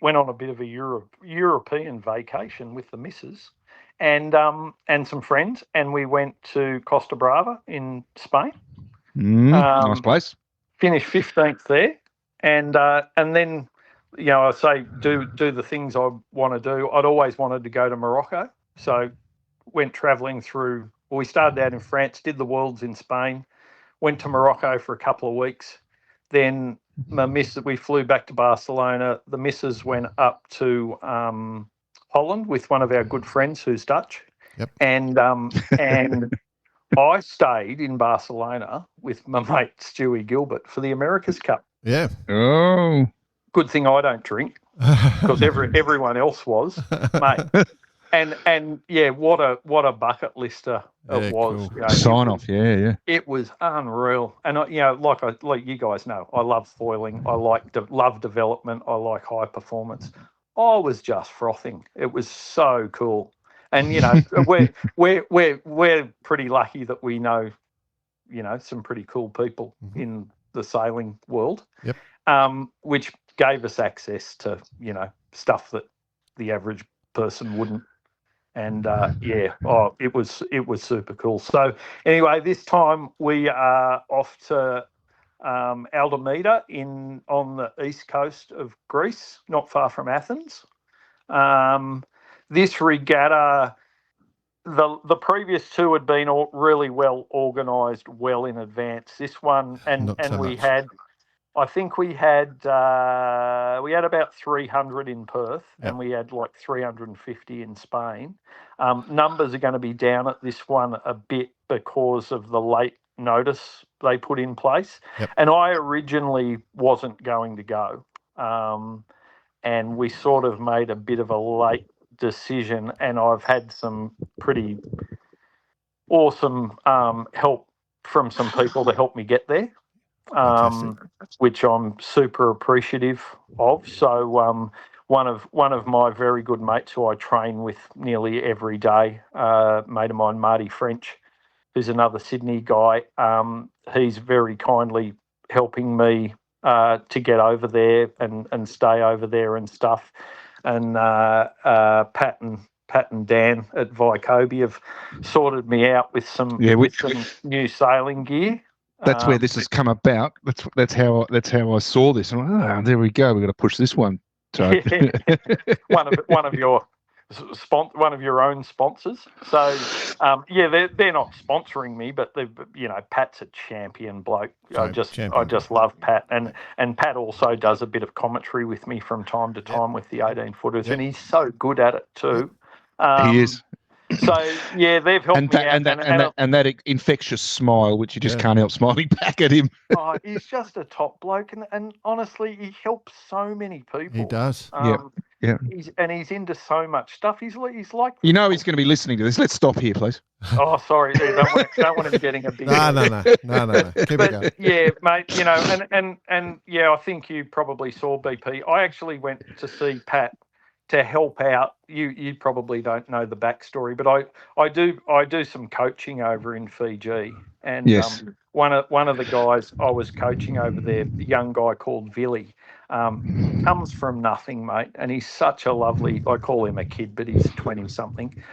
went on a bit of a European vacation with the missus and some friends, and we went to Costa Brava in Spain. Nice place. Finished 15th there, and then I say do the things I want to do. I'd always wanted to go to Morocco, so went travelling through. Well, we started out in France, did the Worlds in Spain, went to Morocco for a couple of weeks, then. We flew back to Barcelona. The missus went up to Holland with one of our good friends who's Dutch. Yep. And I stayed in Barcelona with my mate Stewie Gilbert for the America's Cup. Yeah. Oh. Good thing I don't drink because everyone else was, mate. And yeah, what a bucket lister it was. Cool. Sign off, yeah. It was unreal, and like you guys know, I love foiling. I love development. I like high performance. I was just frothing. It was so cool, and we're pretty lucky that we know, some pretty cool people in the sailing world. Yep. Which gave us access to stuff that the average person wouldn't. And it was super cool. So anyway, this time we are off to Aldameda on the east coast of Greece, not far from Athens. This regatta, the previous two had been really well organised, well in advance. This one, and we had, I think we had about 300 in Perth, and we had like 350 in Spain. Numbers are going to be down at this one a bit because of the late notice they put in place. And I originally wasn't going to go, and we sort of made a bit of a late decision, and I've had some pretty awesome help from some people to help me get there. Which I'm super appreciative of. So one of my very good mates who I train with nearly every day, mate of mine, Marty French, who's another Sydney guy, he's very kindly helping me to get over there and stay over there and stuff. And Pat and Dan at Vycobi have sorted me out with some new sailing gear. That's where this has come about. That's how I saw this. I'm like, there we go. We've got to push this one. So one of your own sponsors. So they're not sponsoring me, but Pat's a champion bloke. I just love Pat, and Pat also does a bit of commentary with me from time to time with the 18-footers, and he's so good at it too. He is. So they've helped me out, and that infectious smile, which you just can't help smiling back at him. He's just a top bloke, and honestly, he helps so many people. He does. He's into so much stuff. He's like he's going to be listening to this. Let's stop here, please. Oh, sorry, don't want him getting a big. No. Keep it going. Yeah, mate. And I think you probably saw BP. I actually went to see Pat to help out. You probably don't know the backstory, but I do some coaching over in Fiji, and one of the guys I was coaching over there, a young guy called Villy, comes from nothing, mate, and he's such a lovely. I call him a kid, but he's 20 something.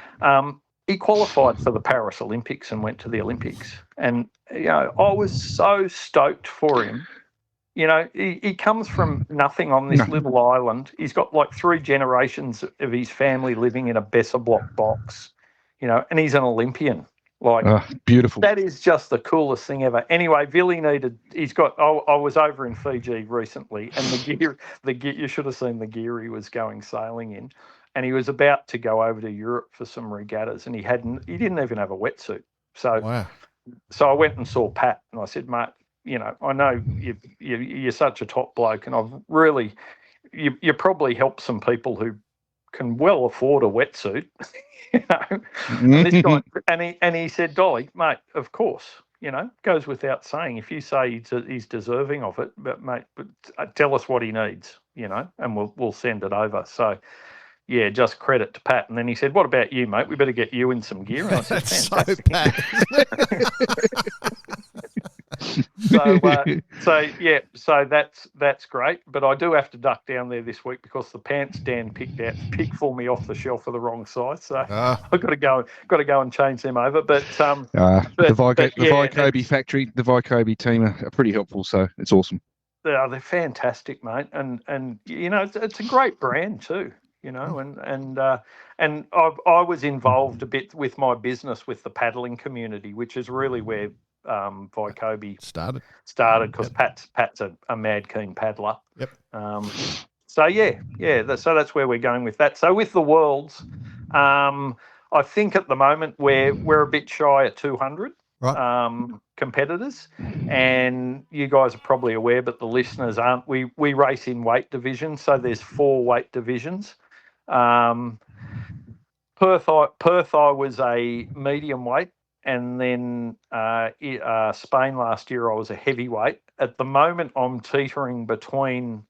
He qualified for the Paris Olympics and went to the Olympics, and I was so stoked for him. He comes from nothing on this little island. He's got like 3 generations of his family living in a Besser block box, and he's an Olympian. Beautiful. That is just the coolest thing ever. Anyway, Villy I was over in Fiji recently, and the gear, you should have seen the gear he was going sailing in, and he was about to go over to Europe for some regattas, and he didn't even have a wetsuit. So, So I went and saw Pat, and I said, mate, I know you're such a top bloke, and I've really, you probably helped some people who can well afford a wetsuit, And this guy, and he said, Dolly, mate, of course, goes without saying. If you say he's deserving of it, but mate, tell us what he needs, and we'll send it over. So. Yeah, just credit to Pat. And then he said, what about you, mate? We better get you in some gear. And I said, that's fantastic. So Pat. So that's great. But I do have to duck down there this week because the pants Dan picked for me off the shelf are the wrong size. So I've got to go and change them over. But the Vycobi factory, the Vycobi team are pretty helpful. So it's awesome. They're fantastic, mate. And it's a great brand too. And I was involved a bit with my business with the paddling community, which is really where Vycobi started because Pat's a mad keen paddler. Yep. So that's where we're going with that. So with the Worlds, I think at the moment we're a bit shy at 200 competitors, and you guys are probably aware, but the listeners aren't. We race in weight divisions, so there's 4 weight divisions. Perth I was a medium weight, and then Spain last year I was a heavyweight. At the moment I'm teetering between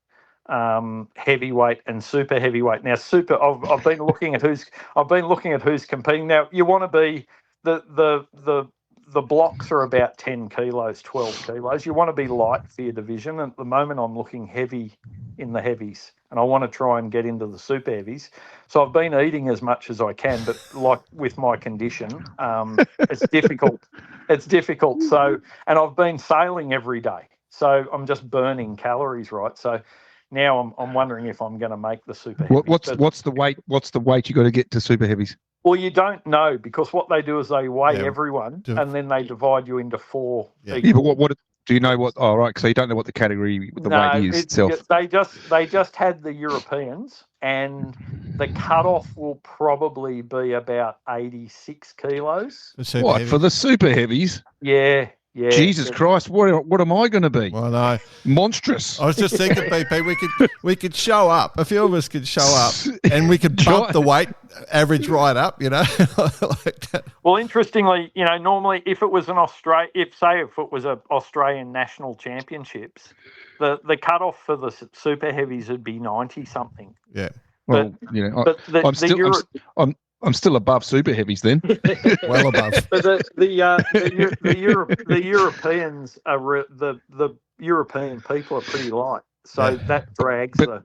heavyweight and super heavyweight. Now I've been looking at who's competing. Now you want to be the blocks are about 10 kilos, 12 kilos. You want to be light for your division. At the moment I'm looking heavy in the heavies, and I want to try and get into the super heavies. So I've been eating as much as I can, but like with my condition, it's difficult. It's difficult. So, and I've been sailing every day, so I'm just burning calories, right? So now I'm wondering if I'm going to make the super heavies. What's the weight? What's the weight you got to get to super heavies? Well, you don't know, because what they do is they weigh everyone, and then they divide you into 4. Yeah, but what do you know? What? Oh, right. So you don't know what the category, the weight is itself. They just had the Europeans, and the cutoff will probably be about 86 kilos. What, for the super heavies? Yeah. Jesus Christ! What am I going to be? Well, no, monstrous. I was just thinking, BP, we could show up. A few of us could show up, and we could bump the weight average right up. You know, like that. Well, interestingly, normally if it was an if it was a Australian national championships, the cutoff for the super heavies would be 90 something. Yeah. Well, I'm still above super heavies then. Well above. But the Europeans are the European people are pretty light, so that drags the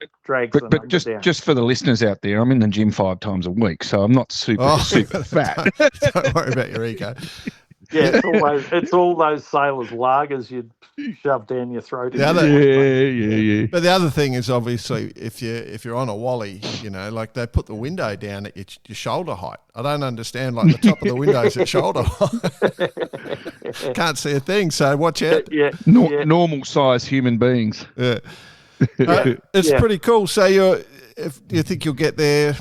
numbers down. Just for the listeners out there, I'm in the gym 5 times a week, so I'm not super fat. Don't worry about your ego. Yeah, it's all those sailors' lagers you'd shove down your throat. Yeah. But the other thing is, obviously, if you're on a wally, like they put the window down at your shoulder height. I don't understand, like the top of the window's at shoulder height. Can't see a thing, so watch out. Normal size human beings. Yeah. It's pretty cool. So you think you'll get there,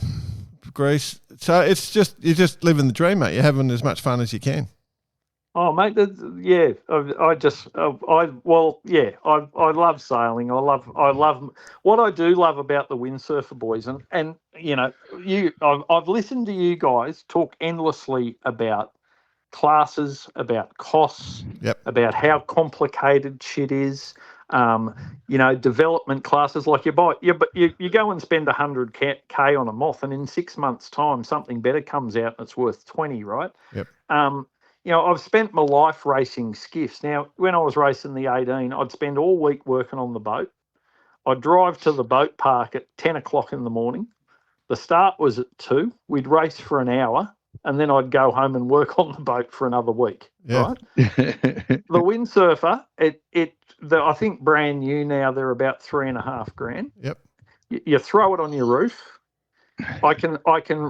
Greece? So it's you're just living the dream, mate. You're having as much fun as you can. Oh, mate, I love sailing. I love what I do love about the Windsurfer boys, and I've listened to you guys talk endlessly about classes, about costs, about how complicated shit is. Development classes, like you go and spend 100K on a moth, and in 6 months' time, something better comes out and it's worth 20, right? Yep. I've spent my life racing skiffs. Now, when I was racing the 18, I'd spend all week working on the boat. I'd drive to the boat park at 10 o'clock in the morning. The start was at 2. We'd race for an hour, and then I'd go home and work on the boat for another week, right? The Windsurfer, I think brand new now, they're about $3,500. Yep. You throw it on your roof. I can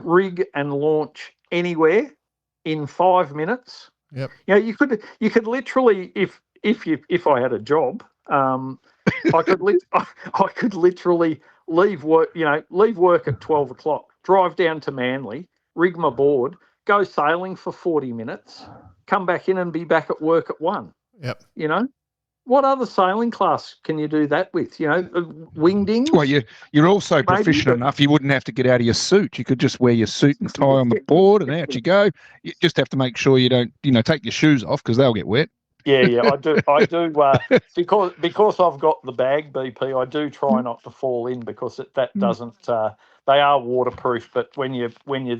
rig and launch anywhere in 5 minutes. Yep. You could literally, if I had a job, I could literally leave work at 12 o'clock, drive down to Manly, rig my board, go sailing for 40 minutes, come back in and be back at work at 1. Yep. What other sailing class can you do that with? Wingdings? Well, you're also proficient enough you wouldn't have to get out of your suit. You could just wear your suit and tie on the board, and out you go. You just have to make sure you don't, take your shoes off, because they'll get wet. Yeah, I do. Because I've got the bag, BP. I do try not to fall in, because that doesn't. They are waterproof, but when you're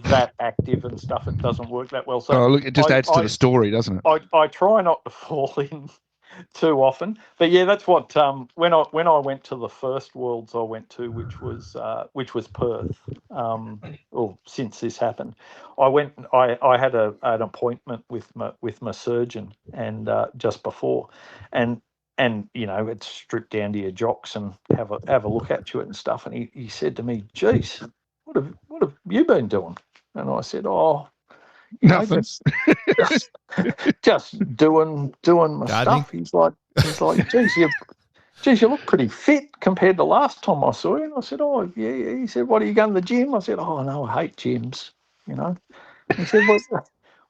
that active and stuff, it doesn't work that well. So look, it just adds to the story, doesn't it? I try not to fall in too often, but yeah, that's what when I went to the first Worlds I went to, which was Perth. Since this happened, I had an appointment with my surgeon, and just before, and it's stripped down to your jocks and have a look at you and stuff, and he said to me, "Geez, what have you been doing?" And I said, "Oh, nothing. Just doing my stuff." He's like, geez, you look pretty fit compared to last time I saw you. And I said, "Oh, yeah." He said, "What, are you going to the gym?" I said, "Oh, no, I hate gyms, He said,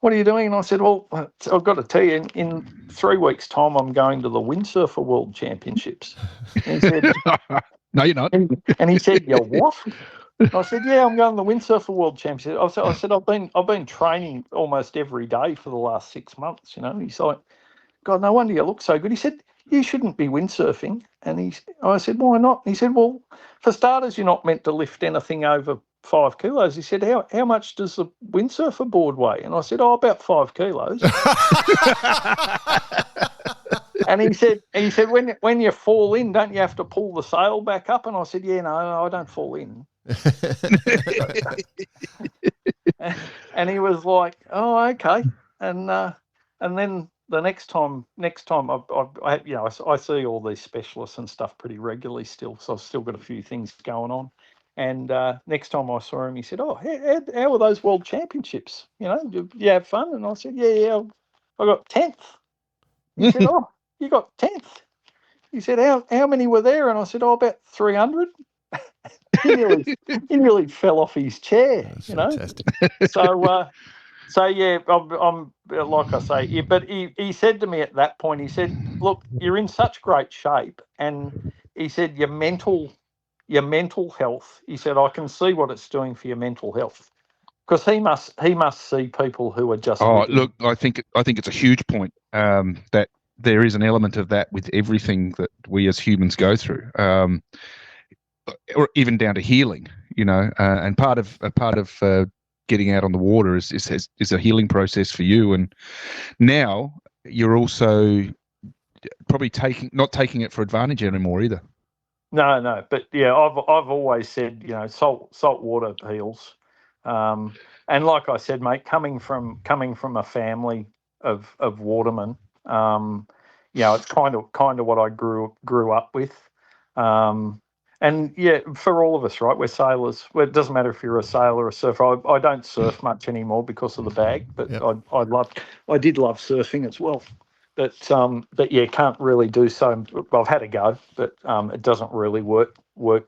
what are you doing?" And I said, "Well, I've got to tell you, in 3 weeks' time, I'm going to the Windsurfer World Championships." And he said, "No, you're not." And he said, "You what?" I said, "Yeah, I'm going to the Windsurfer World Championship." I said, I've been training almost every day for the last 6 months. He's like, "God, no wonder you look so good." He said, "You shouldn't be windsurfing." And I said, "Why not?" And he said, "Well, for starters, you're not meant to lift anything over 5 kilos." He said, how much does the Windsurfer board weigh?" And I said, "Oh, about 5 kilos." And he said, when you fall in, don't you have to pull the sail back up? And I said, yeah, no, I don't fall in. And he was like, oh, okay. And then the next time I see all these specialists and stuff pretty regularly still, so I've still got a few things going on. And next time I saw him, he said, oh, how were those world championships? You have fun? And I said, yeah, I got 10th. He said, oh, you got 10th. He said, how many were there? And I said, oh, about 300. he nearly fell off his chair. That's you know. fantastic. So yeah, I'm like I say. Yeah, but he said to me at that point, he said, look, you're in such great shape, and he said your mental health. He said, I can see what it's doing for your mental health. Because he must see people who are just. Oh, look, I think it's a huge point that there is an element of that with everything that we as humans go through, or even down to healing. And part of getting out on the water is a healing process for you. And now you're also probably not taking it for advantage anymore either. No, but yeah, I've always said, salt water heals. And like I said, mate, coming from a family of watermen, it's kind of what I grew up with. And yeah, for all of us, right? We're sailors. Well, it doesn't matter if you're a sailor or a surfer. I don't surf much anymore because of the bag, but yep. I did love surfing as well. But yeah, can't really do so. I've had a go, but it doesn't really work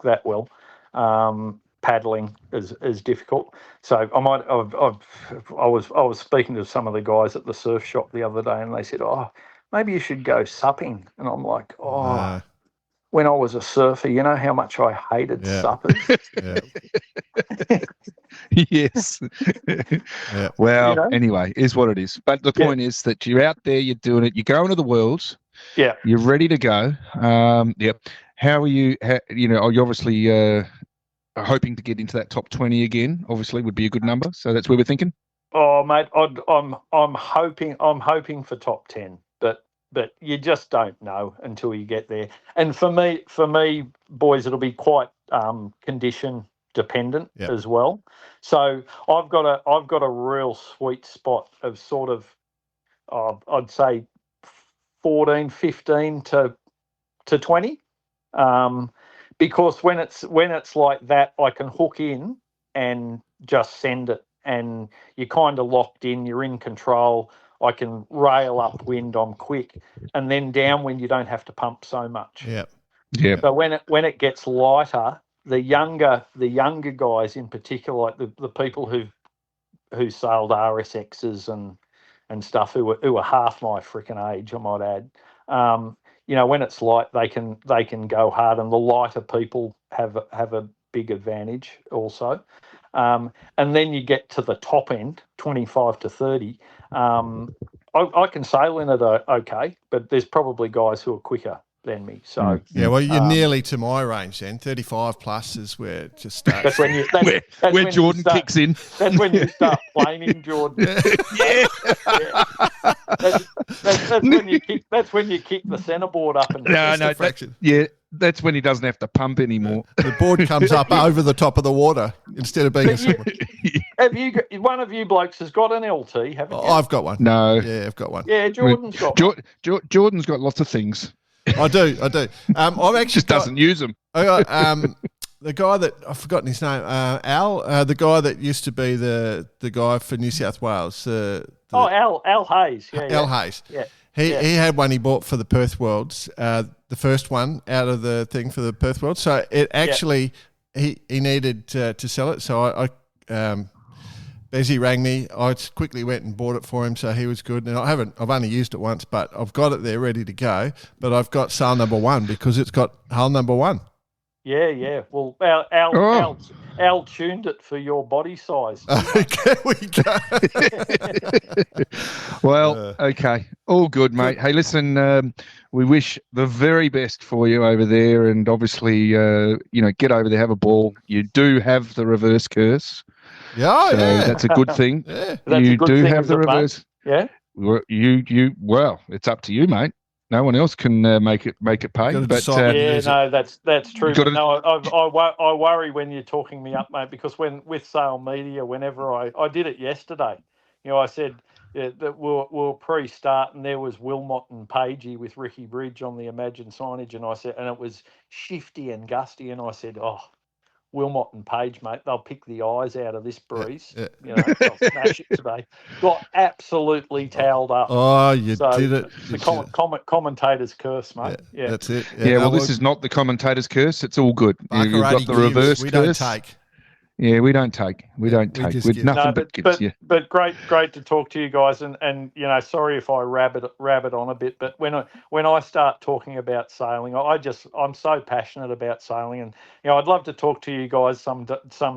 that well. Paddling is difficult. So I was speaking to some of the guys at the surf shop the other day, and they said, "Oh, maybe you should go supping." And I'm like, "Oh, when I was a surfer, you know how much I hated suppers." Yes. Well, anyway, is what it is. But the point is that you're out there, you're doing it, you're going to the Worlds. Yeah. You're ready to go. Yep. How are you? Are you obviously hoping to get into that top 20 again? Obviously, would be a good number. So that's where we're thinking. Oh, mate, I'm hoping for top 10, but you just don't know until you get there. And for me, boys, it'll be quite condition dependent as well. So I've got a real sweet spot of sort of I'd say 14, 15 to 20. Because when it's like that, I can hook in and just send it, and you're kind of locked in. You're in control. I can rail upwind. I'm quick, and then downwind you don't have to pump so much. Yeah. So when it gets lighter, the younger guys in particular, like the people who sailed RSXs and stuff, who are half my freaking age, I might add. When it's light, they can go hard, and the lighter people have a big advantage also. And then you get to the top end, 25 to 30. I can sail in it okay, but there's probably guys who are quicker than me. So well, you're nearly to my range then. 35 plus is where it just starts. That's when Jordan kicks in. That's when you start flaming, Jordan. Yeah. That's when you kick the centerboard up and that's when he doesn't have to pump anymore. The board comes up over the top of the water instead of being one of you blokes has got an LT, haven't you? I've got one. No. Yeah, I've got one. Yeah, Jordan's got one. Jordan's got lots of things. I do. I've actually doesn't use them. I got the guy that I've forgotten his name, Al, the guy that used to be the guy for New South Wales. Al Hayes. Yeah, Al Hayes. Yeah. He had one he bought for the Perth Worlds, the first one out of the thing for the Perth Worlds. So it actually he needed to sell it. So I Bezzy rang me. I quickly went and bought it for him, so he was good. And I've only used it once, but I've got it there ready to go. But I've got sail number 1 because it's got hull number 1. Yeah. Well, Al tuned it for your body size. There we go. Well, okay. All good, mate. Hey, listen, we wish the very best for you over there. And obviously, get over there, have a ball. You do have the reverse curse. Yeah, so that's a good thing. Yeah. You do have the reverse. Yeah. Well, it's up to you, mate. No one else can make it pay. Gotta But decide. Yeah, no, that's true. You gotta- But no, I worry when you're talking me up, mate, because with Sale Media, whenever I did it yesterday, I said that we'll pre-start, and there was Wilmot and Pagey with Ricky Bridge on the Imagine signage, and I said, and it was shifty and gusty, and I said, oh, Wilmot and Page, mate, they'll pick the eyes out of this breeze. Yeah. They'll smash it today. Got absolutely towelled up. Oh, you did it. The commentator's curse, mate. Yeah. That's it. Yeah, well, this is not the commentator's curse. It's all good. You've got the reverse we curse. don't take. Yeah, we don't take. We don't we take. just With give. nothing No, but gifts. Yeah. but great to talk to you guys, and sorry if I rabbit on a bit, but when I start talking about sailing, I'm so passionate about sailing, and I'd love to talk to you guys some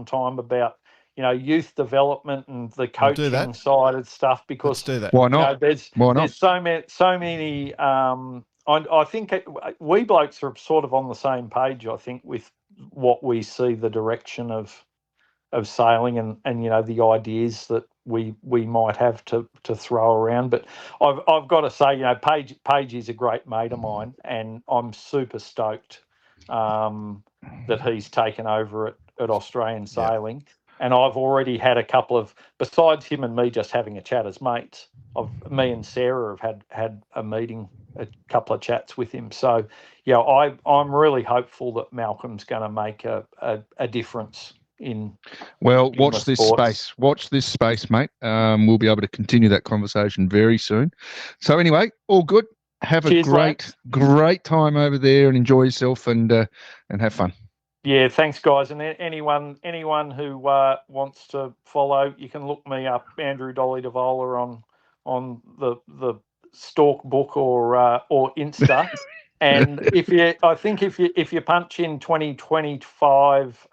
time about youth development and the coaching side of stuff, because Let's do that. Why not? Why not? There's so many. I think we blokes are sort of on the same page, I think, with what we see the direction of sailing and the ideas that we might have to throw around. But I've got to say, Paige is a great mate of mine, and I'm super stoked that he's taken over at Australian Sailing. And I've already had a couple of, besides him and me just having a chat as mates, me and Sarah have had a meeting, a couple of chats with him. So, I'm really hopeful that Malcolm's going to make a difference in. Well, in watch this space. Watch this space, mate. We'll be able to continue that conversation very soon. So anyway, all good. Have a great time over there and enjoy yourself and have fun. Yeah, thanks, guys. And anyone who wants to follow, you can look me up, Andrew Dolly Divola, on the Stalk book or Insta. And if you punch in 2025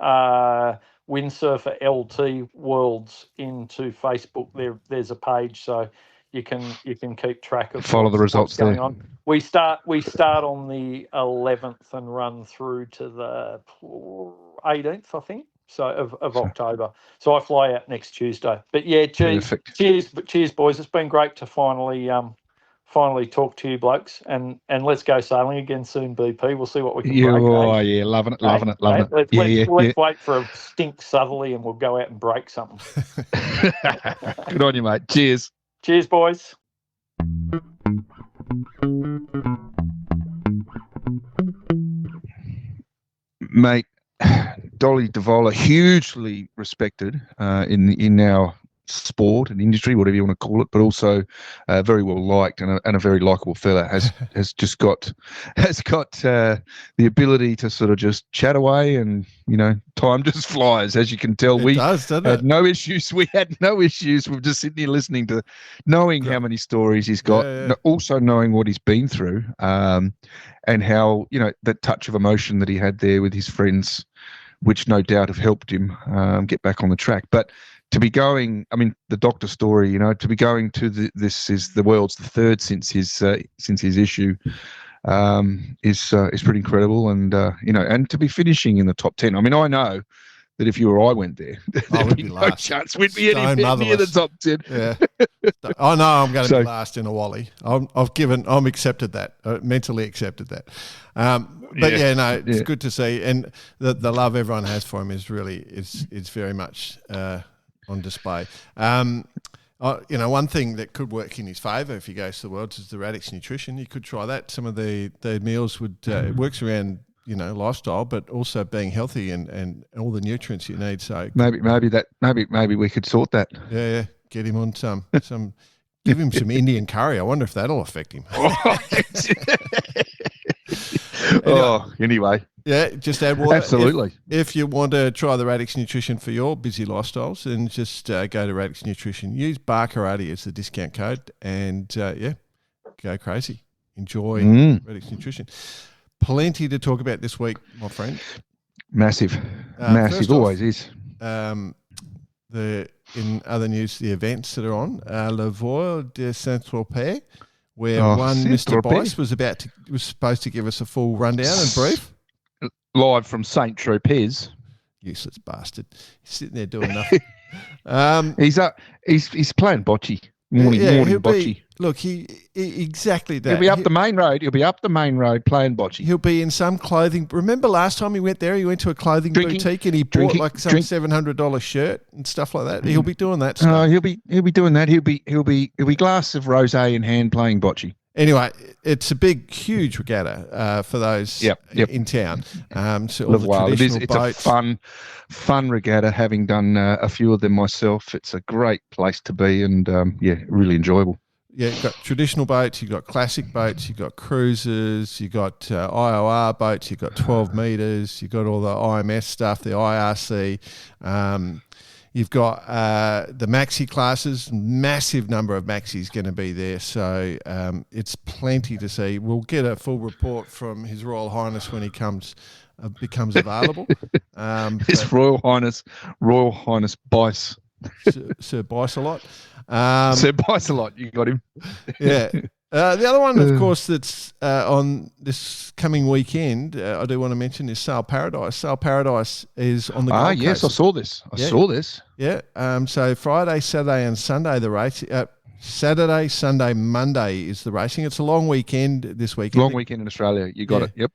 Windsurfer LT Worlds into Facebook, there's a page, so you can keep track of follow the results going there. on. We start on the 11th and run through to the 18th, I think, so of October. So I fly out next Tuesday. But yeah, cheers, boys. It's been great to finally talk to you blokes, and let's go sailing again soon, BP. We'll see what we can break. Oh, yeah, loving it. Let's wait for a stink southerly and we'll go out and break something. Good on you, mate. Cheers. Cheers, boys. Mate, Dolly Divola, hugely respected in our sport and industry, whatever you want to call it, but also very well liked and a very likable fella. Has just got the ability to sort of just chat away, and time just flies, as you can tell. We had no issues. We had no issues with just sitting here listening to, knowing how many stories he's got, also knowing what he's been through, and how that touch of emotion that he had there with his friends, which no doubt have helped him get back on the track. But to be going, I mean, the doctor story, to be going to this is the world's the third since his issue, is pretty incredible, and and to be finishing in the top 10. I mean, I know that if you or I went there, there'd be no chance we'd be anywhere near the top 10. Yeah, I know I'm going to be last in a Wally. I'm accepted that, mentally accepted that. But it's good to see, and the love everyone has for him is really it's very much on display. One thing that could work in his favour if he goes to the Worlds is the Radix Nutrition. You could try that. Some of the meals would it works around lifestyle, but also being healthy and all the nutrients you need. So maybe we could sort that. Yeah. Get him on some. Give him some Indian curry. I wonder if that'll affect him. Anyway. Yeah, just add water. Absolutely. If you want to try the Radix Nutrition for your busy lifestyles, then just go to Radix Nutrition. Use Barkarati as the discount code, and go crazy. Enjoy Radix Nutrition. Plenty to talk about this week, my friend. Massive. Always is. In other news, the events that are on, Le Voile de Saint-Tropez, where Mr. Bice was supposed to give us a full rundown and brief. Live from Saint-Tropez. Useless bastard. He's sitting there doing nothing. He's playing bocce. Morning he'll bocce. He exactly that. He'll be up the main road. He'll be up the main road playing bocce. He'll be in some clothing. Remember last time he went there, he went to a clothing boutique and he bought like some $700 shirt and stuff like that. He'll be doing that stuff. He'll be doing that. He'll be glass of rosé in hand playing bocce. Anyway, it's a big, huge regatta for those in town. So all the traditional boats. It's a fun regatta. Having done a few of them myself, it's a great place to be, and really enjoyable. Yeah, you've got traditional boats, you've got classic boats, you've got cruisers, you've got IOR boats, you've got 12 metres, you've got all the IMS stuff, the IRC. You've got the maxi classes, massive number of maxis going to be there. So it's plenty to see. We'll get a full report from His Royal Highness when he becomes available. His Royal Highness Bice. Sir Bice-a-lot. Sir Bice-a-lot, you got him. Yeah. The other one, of course, that's on this coming weekend, I do want to mention is Sail Paradise. Sail Paradise is on the Gold Coast. Yes, I saw this. Yeah. So Friday, Saturday and Sunday, the race. Saturday, Sunday, Monday is the racing. It's a long weekend this weekend. Long weekend in Australia. You got it. Yep.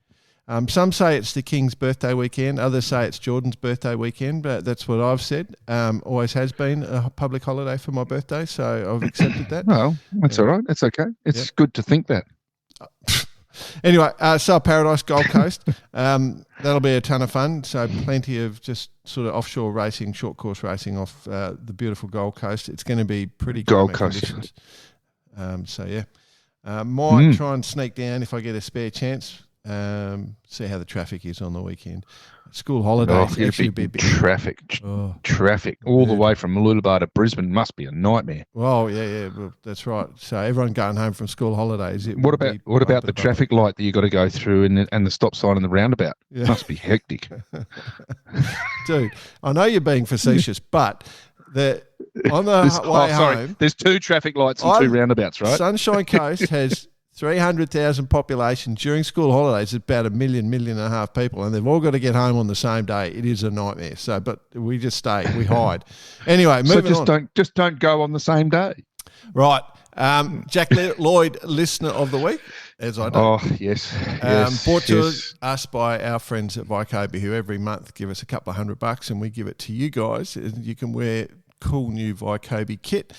Some say it's the King's birthday weekend. Others say it's Jordan's birthday weekend, but that's what I've said. Always has been a public holiday for my birthday, so I've accepted that. Well, that's all right. That's okay. It's good to think that. Anyway, Sail Paradise, Gold Coast. That'll be a ton of fun. So plenty of just sort of offshore racing, short course racing off the beautiful Gold Coast. It's going to be pretty good Gold Coast. Conditions. Might try and sneak down if I get a spare chance. See how the traffic is on the weekend. School holidays it'll be traffic all the way from Mooloolaba to Brisbane must be a nightmare. Well, well, that's right. So everyone going home from school holidays. What about the traffic light that you got to go through and the stop sign and the roundabout? Yeah. Must be hectic. Dude, I know you're being facetious, but on the way home, there's 2 traffic lights and 2 roundabouts, right? Sunshine Coast has 300,000 population during school holidays. It's about 1.5 million people, and they've all got to get home on the same day. It is a nightmare. So, but we just stay, we hide. Anyway, moving on. Just don't go on the same day. Right, Jack Lloyd, listener of the week, as I do. Oh yes, brought to us by our friends at Vycobi, who every month give us a couple of $100, and we give it to you guys. You can wear cool new Vycobi kit.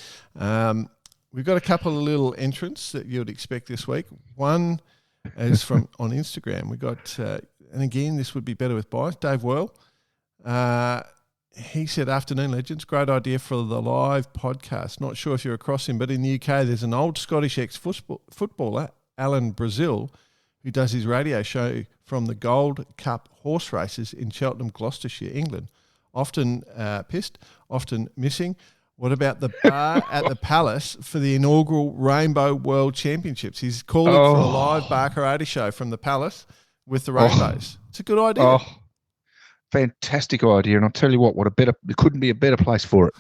We've got a couple of little entrants that you'd expect this week. One is from on Instagram. We got, and again, this would be better with bias. Dave Worrell. He said, "Afternoon legends, great idea for the live podcast. Not sure if you're across him, but in the UK, there's an old Scottish ex-footballer, Alan Brazil, who does his radio show from the Gold Cup horse races in Cheltenham, Gloucestershire, England. Often pissed, often missing. What about the bar at the Palace for the inaugural Rainbow World Championships? He's calling for a live bar karate show from the Palace with the rainbows. It's a good idea. Oh, fantastic idea. And I'll tell you what, it couldn't be a better place for it.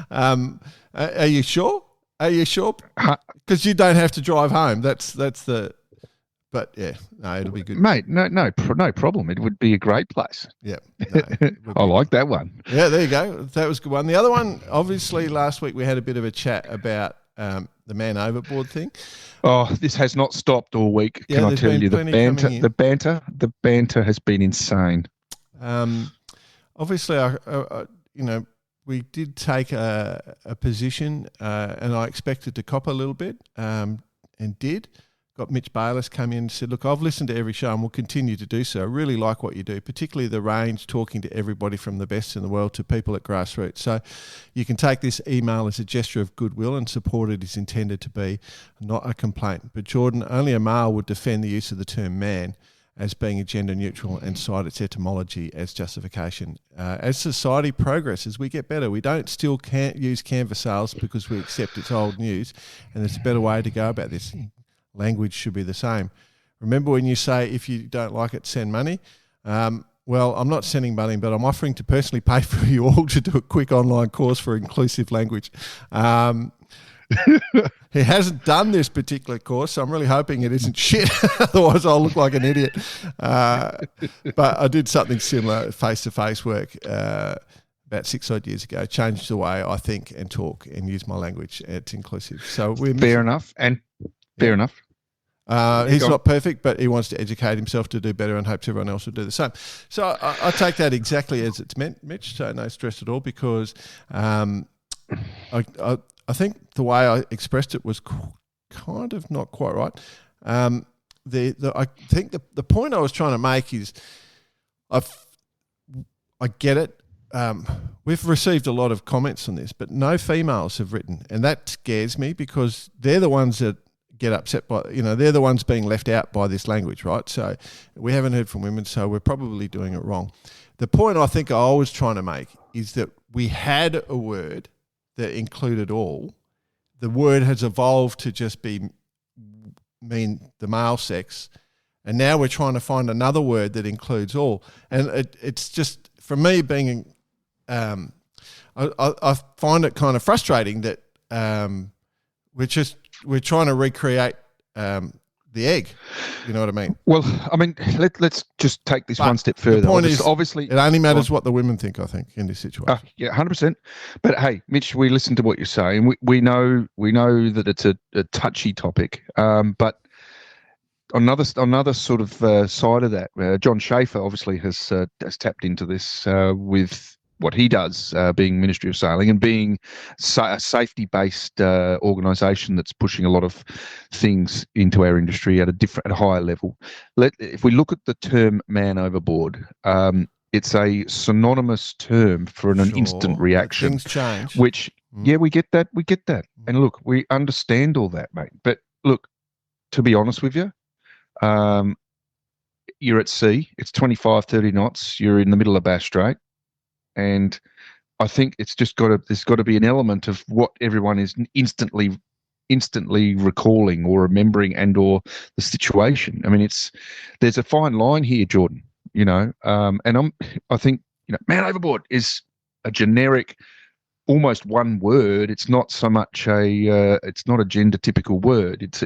Are you sure? Because you don't have to drive home. That's the... But yeah, no, it'll be good, mate. No problem. It would be a great place. Yeah, I like that one. Yeah, there you go. That was a good one. The other one, obviously, last week we had a bit of a chat about the man overboard thing. Oh, this has not stopped all week. Can I tell you the banter has been insane. Obviously, we did take a position, and I expected to cop a little bit, and did. Got Mitch Bayliss come in and said, look, I've listened to every show and will continue to do so. I really like what you do, particularly the range, talking to everybody from the best in the world to people at grassroots. So you can take this email as a gesture of goodwill and support it is intended to be, not a complaint. But Jordan, only a male would defend the use of the term man as being a gender neutral and cite its etymology as justification. As society progresses, we get better. We can't use canvas sales because we accept it's old news, and there's a better way to go about this. Language should be the same. Remember when you say, if you don't like it, send money? Well, I'm not sending money, but I'm offering to personally pay for you all to do a quick online course for inclusive language. He hasn't done this particular course, so I'm really hoping it isn't shit. Otherwise, I'll look like an idiot. But I did something similar, face-to-face work. about 6 odd years ago, changed the way I think and talk and use my language. It's inclusive. So we're fair enough. He's not perfect, but he wants to educate himself to do better and hopes everyone else will do the same. So I take that exactly as it's meant, Mitch, so no stress at all, because I think the way I expressed it was kind of not quite right. I think the point I was trying to make is I get it. We've received a lot of comments on this, but no females have written, and that scares me because they're the ones that get upset by, they're the ones being left out by this language, right? So we haven't heard from women, so we're probably doing it wrong. The point I think I was trying to make is that we had a word that included all. The word has evolved to just mean the male sex, and now we're trying to find another word that includes all. And it's just, for me, being, I find it kind of frustrating that we're trying to recreate the egg. You know what I mean? Well, I mean, let's just take this one step further. The point is, obviously, it only matters what the women think, I think, in this situation. Yeah, 100%. But hey, Mitch, we listen to what you're saying. We know that it's a touchy topic. But another sort of side of that, John Schaefer obviously has tapped into this with what he does, being Ministry of Sailing and being a safety-based organisation that's pushing a lot of things into our industry at a higher level. If we look at the term "man overboard," it's a synonymous term for an instant reaction. Things change. Which, yeah, we get that. And look, we understand all that, mate. But look, to be honest with you, you're at sea. It's 25, 30 knots. You're in the middle of Bass Strait. And I think there's got to be an element of what everyone is instantly recalling or remembering or the situation. I mean, there's a fine line here, Jordan, and I think, man overboard is a generic, almost one word. It's not so much it's not a gender typical word. It's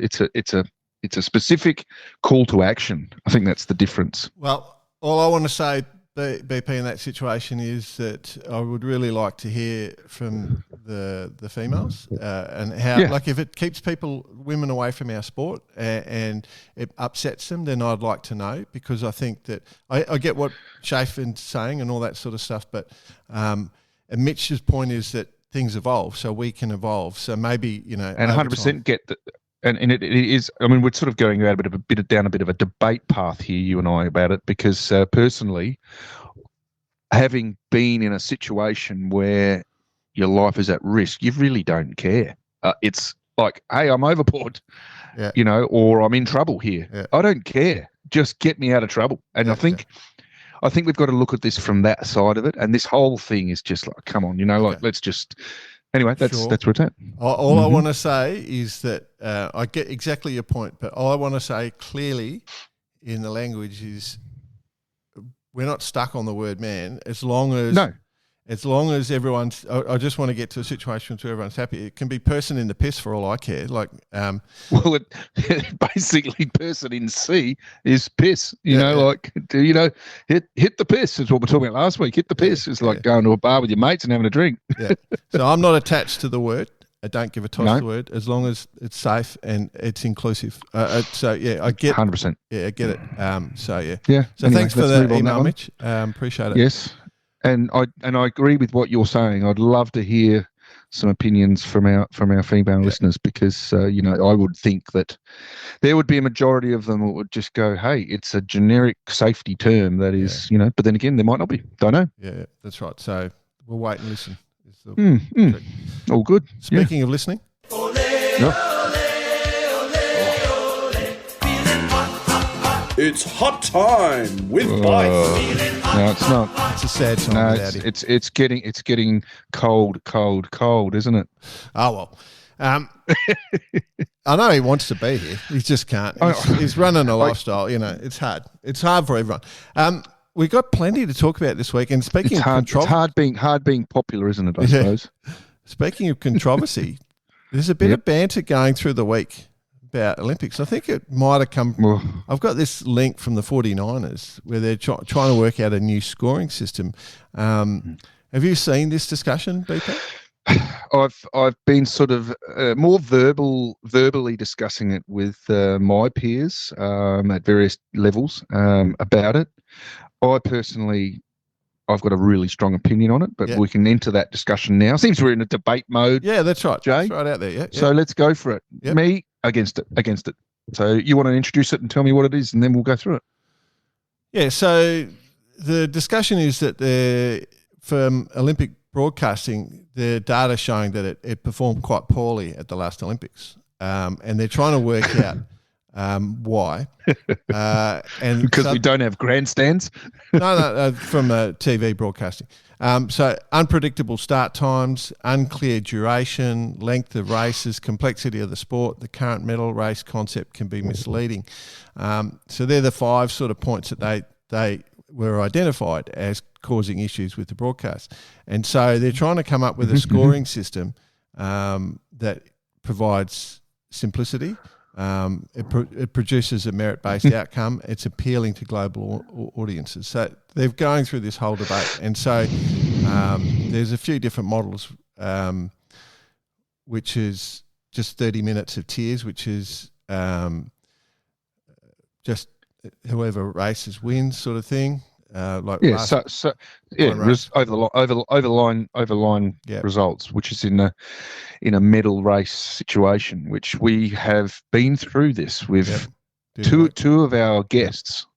a specific call to action. I think that's the difference. Well, all I want to say, BP, in that situation is that I would really like to hear from the females and how, like, if it keeps women away from our sport and it upsets them, then I'd like to know, because I think that I get what Chafin's saying and all that sort of stuff, but and Mitch's point is that things evolve, so we can evolve. So maybe, and 100% get that. And it is. I mean, we're sort of going down a bit of a debate path here, you and I, about it, because personally, having been in a situation where your life is at risk, you really don't care. It's like, hey, I'm overboard, or I'm in trouble here. Yeah. I don't care. Just get me out of trouble. And I think we've got to look at this from that side of it. And this whole thing is just like, come on, let's just. Anyway, that's where it's at. All I want to say is that I get exactly your point, but all I want to say clearly in the language is we're not stuck on the word man as long as everyone's. I just want to get to a situation where everyone's happy. It can be person in the piss for all I care. Like, basically, person in sea is piss. Hit the piss is what we're talking about last week. Hit the piss is like going to a bar with your mates and having a drink. Yeah. So I'm not attached to the word. I don't give a toss to the word as long as it's safe and it's inclusive. I get 100%. Yeah, I get it. So anyway, thanks for the email, Mitch. Appreciate it. Yes. And I agree with what you're saying. I'd love to hear some opinions from our female listeners, because I would think that there would be a majority of them that would just go, hey, it's a generic safety term that is, but then again, there might not be. Don't know. Yeah, that's right. So we'll wait and listen. All good. Speaking of listening. It's hot time with Bike. No, it's not. It's a sad song. No, it's getting cold, isn't it? Oh well. I know he wants to be here. He just can't. He's running a lifestyle. It's hard. It's hard for everyone. We've got plenty to talk about this week. And speaking of controversy, it's hard being popular, isn't it? I suppose. Speaking of controversy, there's a bit of banter going through the week about Olympics. I think it might have come. I've got this link from the 49ers where they're trying to work out a new scoring system, and Have you seen this discussion, BP? I've been sort of more verbally discussing it with my peers at various levels about it. I've got a really strong opinion on it, but we can enter that discussion now. Seems we're in a debate mode. Yeah, that's right. Jay. That's right out there. Yeah. So let's go for it. Yep. Me against it. So you want to introduce it and tell me what it is, and then we'll go through it. Yeah. So the discussion is that from Olympic broadcasting, the data showing that it performed quite poorly at the last Olympics, and they're trying to work out why. And because we don't have grandstands. No, from TV broadcasting. So unpredictable start times, unclear duration, length of races, complexity of the sport, the current medal race concept can be misleading. So they're the 5 sort of points that they were identified as causing issues with the broadcast. And so they're trying to come up with a scoring system that provides simplicity. It produces a merit-based outcome. It's appealing to global audiences. So they're going through this whole debate. And so there's a few different models, which is just 30 minutes of tiers, which is just whoever races wins sort of thing. Over the line results, which is in a medal race situation, which we have been through this with two of our guests,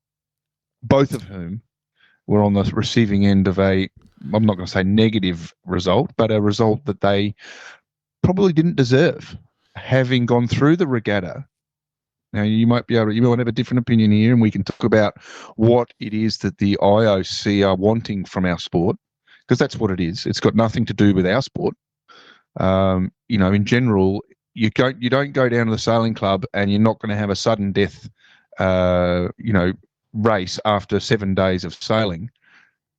both of whom were on the receiving end of I'm not going to say negative result, but a result that they probably didn't deserve, having gone through the regatta. Now, you might have a different opinion here, and we can talk about what it is that the IOC are wanting from our sport, because that's what it is. It's got nothing to do with our sport. In general, you don't go down to the sailing club and you're not going to have a sudden death, race after 7 days of sailing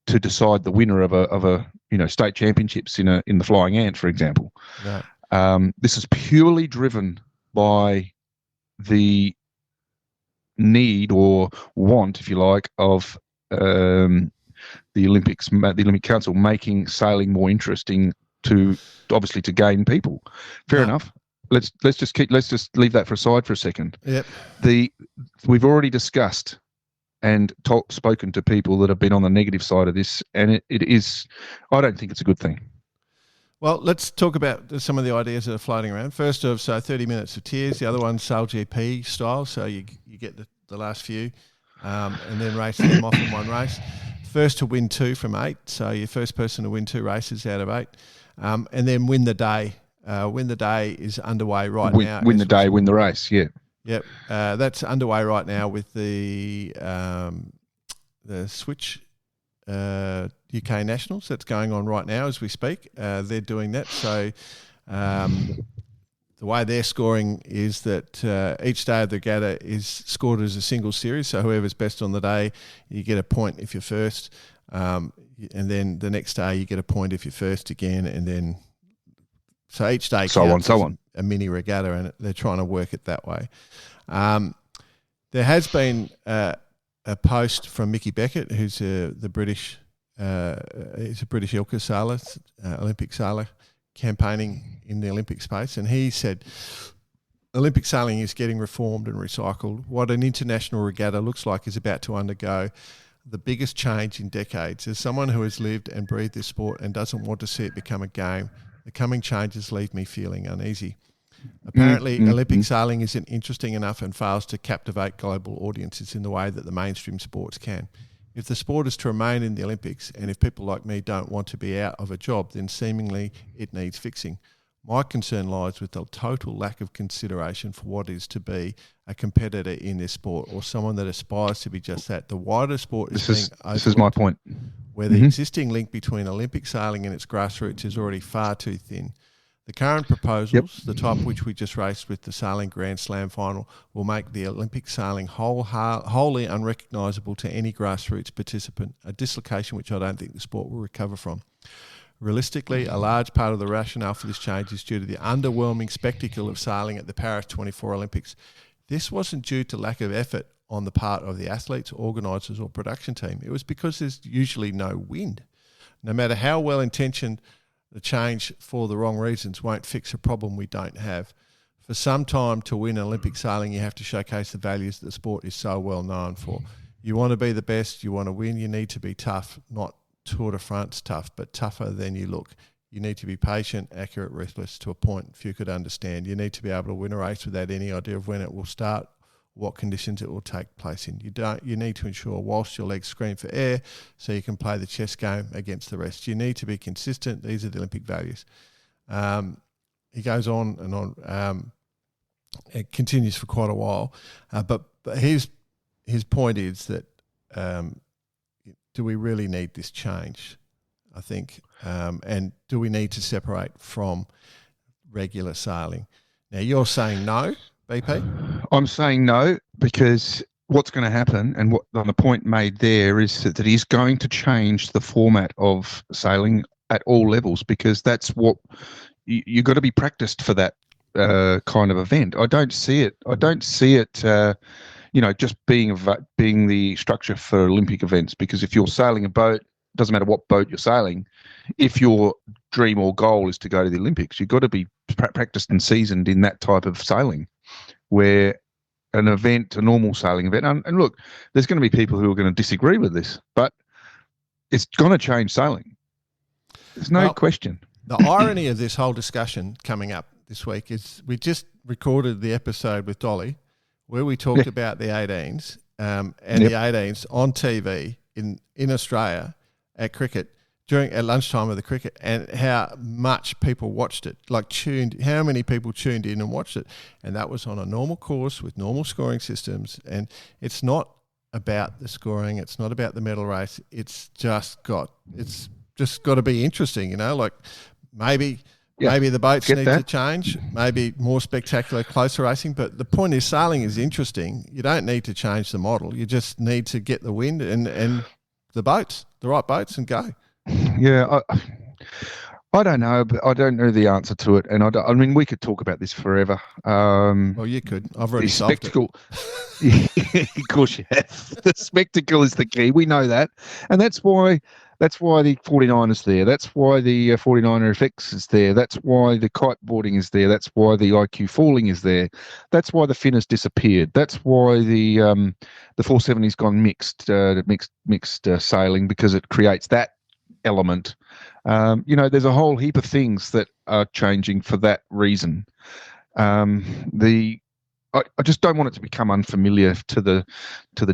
to decide the winner of a state championships in the Flying Ant, for example. Right. This is purely driven by the need or want, if you like, of the Olympic Council making sailing more interesting to gain people. Fair enough. Let's just leave that aside for a second. Yep. We've already discussed and spoken to people that have been on the negative side of this, and it is. I don't think it's a good thing. Well, let's talk about some of the ideas that are floating around. First of, 30 minutes of tiers. The other one's SailGP style, so you get the last few and then race them off in one race. First to win 2 from 8, so your first person to win 2 races out of 8. And then win the day. Win the day is underway right now. Win the day, win the race, yeah. Yep, that's underway right now with the Switch UK Nationals. That's going on right now as we speak. They're doing that. So the way they're scoring is that each day of the regatta is scored as a single series. So whoever's best on the day, you get a point if you're first. And then the next day you get a point if you're first again. And then so each day so on. A mini regatta, and they're trying to work it that way. There has been a post from Mickey Beckett, who's the British, he's a British ILCA sailor, Olympic sailor, campaigning in the Olympic space, and he said Olympic sailing is getting reformed and recycled. What an international regatta looks like is about to undergo the biggest change in decades. As someone who has lived and breathed this sport and doesn't want to see it become a game, the coming changes leave me feeling uneasy. Apparently, Olympic sailing isn't interesting enough and fails to captivate global audiences in the way that the mainstream sports can. If the sport is to remain in the Olympics, and if people like me don't want to be out of a job, then seemingly it needs fixing. My concern lies with the total lack of consideration for what is to be a competitor in this sport, or someone that aspires to be just that. The wider sport is being overlooked. This is my point. Where the existing link between Olympic sailing and its grassroots is already far too thin. The current proposals, the type which we just raced with the Sailing Grand Slam final, will make the Olympic sailing wholly unrecognisable to any grassroots participant, a dislocation which I don't think the sport will recover from. Realistically, a large part of the rationale for this change is due to the underwhelming spectacle of sailing at the Paris 24 Olympics. This wasn't due to lack of effort on the part of the athletes, organisers or production team. It was because there's usually no wind. no matter how well intentioned the change for the wrong reasons won't fix a problem we don't have. For some time to win Olympic sailing, you have to showcase the values that the sport is so well known for. You want to be the best, you want to win, you need to be tough, not Tour de France tough, but tougher than you look. You need to be patient, accurate, ruthless to a point few could understand. You need to be able to win a race without any idea of when it will start, what conditions it will take place in. You need to ensure whilst your legs scream for air so you can play the chess game against the rest. You need to be consistent. These are the Olympic values. He goes on and on. It continues for quite a while. But his point is that do we really need this change, I think, and do we need to separate from regular sailing? Now, you're saying no, BP? I'm saying no, because what's going to happen, and what on the point made there, is that he's going to change the format of sailing at all levels, because that's what you've got to be practiced for that kind of event. I don't see it. Just being the structure for Olympic events, because if you're sailing a boat, doesn't matter what boat you're sailing, if your dream or goal is to go to the Olympics, you've got to be practiced and seasoned in that type of sailing, where a normal sailing event, and look, there's going to be people who are going to disagree with this, but it's going to change sailing. There's no question. The irony of this whole discussion coming up this week is we just recorded the episode with Dolly where we talked about the 18s and the 18s on TV in Australia at cricket at lunchtime of the cricket, and how much people watched it, how many people tuned in and watched it. And that was on a normal course with normal scoring systems. And it's not about the scoring. It's not about the medal race. It's just got to be interesting, maybe the boats need to change, maybe more spectacular, closer racing. But the point is, sailing is interesting. You don't need to change the model. You just need to get the wind and the right boats, and go. Yeah, I don't know, but I don't know the answer to it. And I mean, we could talk about this forever. Well, you could. I've already solved it. Of course you have. The spectacle is the key. We know that. And that's why the 49 is there. That's why the 49er FX is there. That's why the kiteboarding is there. That's why the IQ falling is there. That's why the fin has disappeared. That's why the 470's gone mixed sailing, because it creates that element. There's a whole heap of things that are changing for that reason. I just don't want it to become unfamiliar to the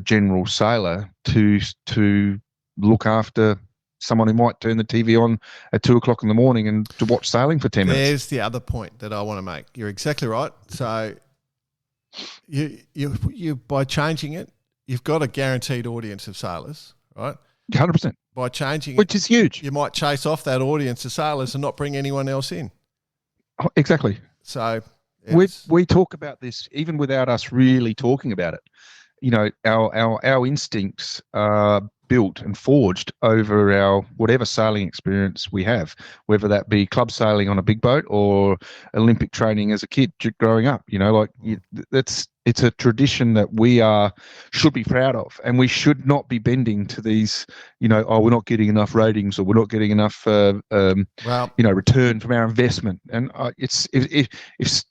general sailor to look after someone who might turn the TV on at 2:00 in the morning and to watch sailing for 10 minutes. There's the other point that I want to make. You're exactly right. So you by changing it, you've got a guaranteed audience of sailors, right? 100%. By changing which is huge. You might chase off that audience of sailors and not bring anyone else in. Oh, exactly. So we talk about this even without us really talking about it. Our instincts are built and forged over our whatever sailing experience we have, whether that be club sailing on a big boat or Olympic training as a kid growing up. It's a tradition that we should be proud of, and we should not be bending to these. We're not getting enough ratings, or we're not getting enough return from our investment. And if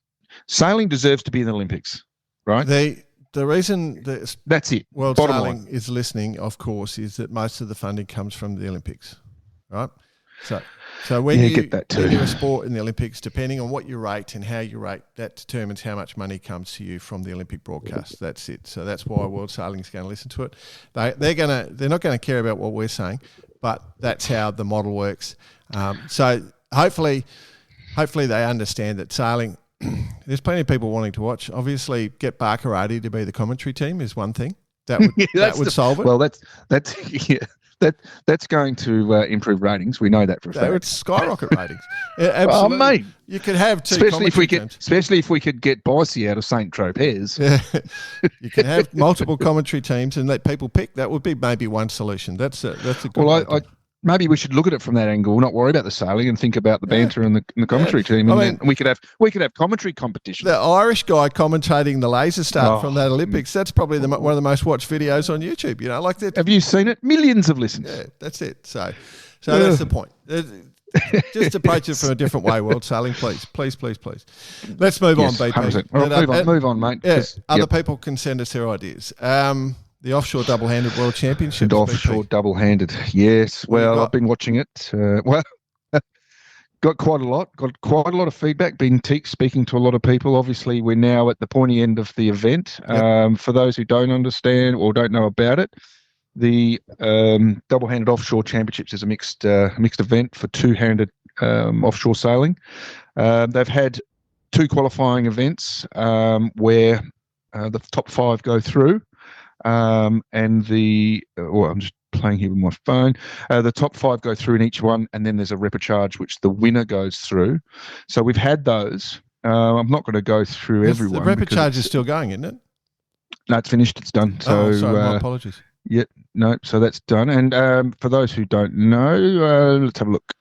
sailing deserves to be in the Olympics, right? The reason that's it. World Sailing is listening, of course, is that most of the funding comes from the Olympics, right? So when you get that too. When you're a sport in the Olympics, depending on what you rate and how you rate, that determines how much money comes to you from the Olympic broadcast. That's it. So that's why World Sailing is going to listen to it. They're not going to care about what we're saying, but that's how the model works. So hopefully they understand that sailing. There's plenty of people wanting to watch. Obviously, get Barkarati to be the commentary team is one thing that would solve it. Well, that's going to improve ratings. We know that for a fact. That would skyrocket ratings. Yeah, absolutely. Oh, mate. You could have two, especially if we could get Bicey out of St. Tropez. Yeah. You can have multiple commentary teams and let people pick. That would be maybe one solution. That's a good. Well, maybe we should look at it from that angle, not worry about the sailing and think about the banter and the commentary team. And then we could have commentary competition. The Irish guy commentating the laser start from that Olympics, that's probably one of the most watched videos on YouTube. You know, like that. Have you seen it? Millions of listens. Yeah, that's it. So that's the point. Just approach it from a different way, World Sailing, please. Let's move on, BP. 100%. Move on, mate. Yeah, other people can send us their ideas. The offshore double-handed World Championships. And offshore double-handed, yes. Well, I've been watching it. Got quite a lot of feedback. Been speaking to a lot of people. Obviously, we're now at the pointy end of the event. Yep. For those who don't understand or don't know about it, the double-handed offshore championships is a mixed event for two-handed offshore sailing. They've had 2 qualifying events where the top 5 go through, and I'm just playing here with my phone. The top 5 go through in each one, and then there's a repechage which the winner goes through. So we've had those. I'm not going to go through everyone. The repechage is still going, isn't it? No, it's finished. It's done. So sorry, my apologies. Yeah, no, so that's done. And for those who don't know, let's have a look.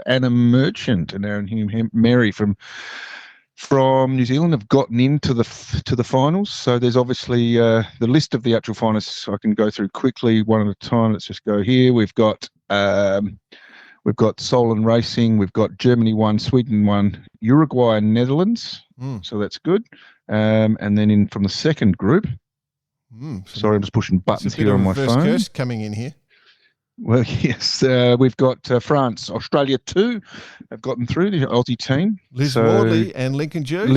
Anna Merchant and Aaron Mary from New Zealand have gotten into the finals. So there's obviously the list of the actual finalists. I can go through quickly one at a time. Let's just go here. We've got Solon Racing. We've got Germany 1, Sweden 1, Uruguay and Netherlands. So that's good. And then from the second group. Sorry, I'm just pushing buttons here on my phone. Curse coming in here. Well, yes, we've got France, Australia 2 have gotten through, the Aussie team. Liz Wardley and Lincoln Jews.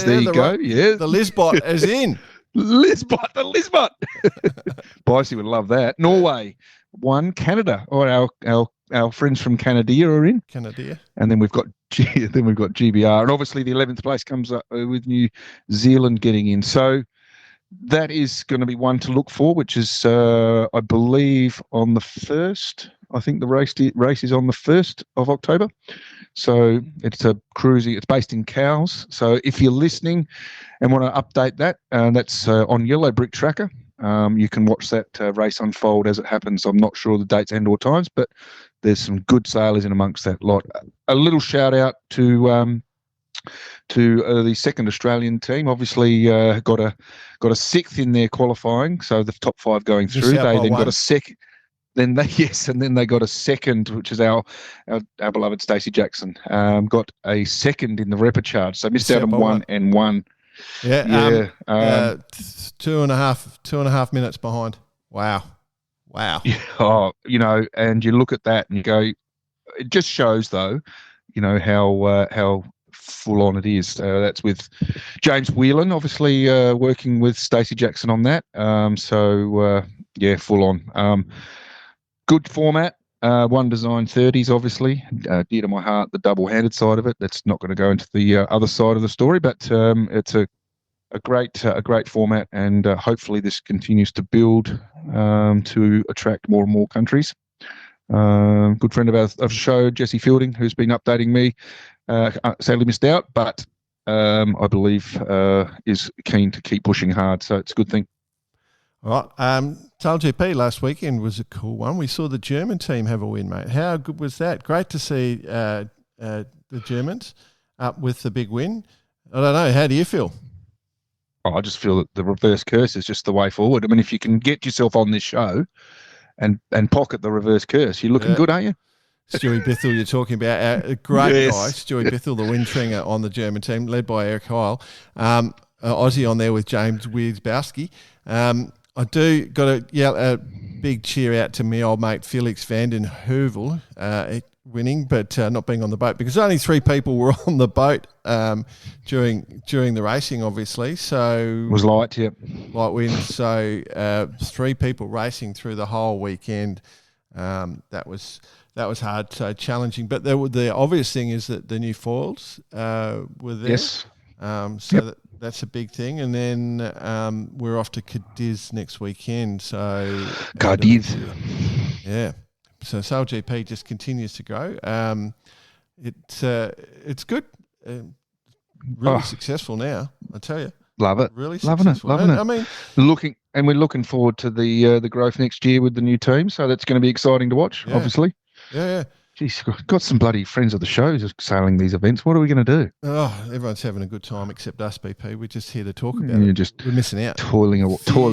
There you go. Yeah, the Lisbot is in. the Lisbot. Bicey would love that. Norway 1, Canada. Our friends from Canada are in. Canada. And then we've got GBR, and obviously the 11th place comes up with New Zealand getting in. So that is going to be one to look for, which is, I believe, on the 1st. I think the race is on the 1st of October. So it's a cruising. It's based in Cowes. So if you're listening and want to update that, that's on Yellow Brick Tracker. You can watch that race unfold as it happens. I'm not sure the dates and or times, but there's some good sailors in amongst that lot. A little shout out to the second Australian team. Obviously got a 6th in their qualifying, so the top 5 going through. They then got a second. And then they got a second, which is our beloved Stacey Jackson. Got a second in the repechage, so missed out on 1 and 1. Yeah. 2.5 minutes behind. Wow. Yeah, and you look at that and you go, it just shows though, how full on it is. That's with James Whelan, obviously working with Stacey Jackson on that. Full on. Good format. One design 30s, obviously, dear to my heart. The double-handed side of it. That's not going to go into the other side of the story, but it's a great format, and hopefully this continues to build to attract more and more countries. Good friend of the show, Jesse Fielding, who's been updating me. Sadly missed out, but I believe is keen to keep pushing hard. So it's a good thing. All right. SailGP last weekend was a cool one. We saw the German team have a win, mate. How good was that? Great to see the Germans up with the big win. I don't know. How do you feel? I just feel that the reverse curse is just the way forward. I mean, if you can get yourself on this show and pocket the reverse curse, you're looking good, aren't you? Stewie Bithell, you're talking about a great guy, Stewie Bithell, the windstringer on the German team, led by Eric Heil. Aussie on there with James Wierzbowski. I do got to yell a big cheer out to me old mate Felix van den Heuvel winning, but not being on the boat because only 3 people were on the boat during the racing, obviously. So it was light wind. So 3 people racing through the whole weekend. That was hard, so challenging. But the obvious thing is that the new foils were there. Yes. That's a big thing. And then we're off to Cadiz next weekend. So Cadiz. Yeah. So SailGP just continues to grow. It's good. Really successful now, I tell you. Love it. Really loving successful. Loving it. I mean, looking and we're looking forward to the growth next year with the new team. So that's going to be exciting to watch. Yeah. Obviously. Yeah. Geez, got some bloody friends of the show just sailing these events. What are we going to do? Oh, everyone's having a good time except us, BP. We're just here to talk about it. We're missing out. Toiling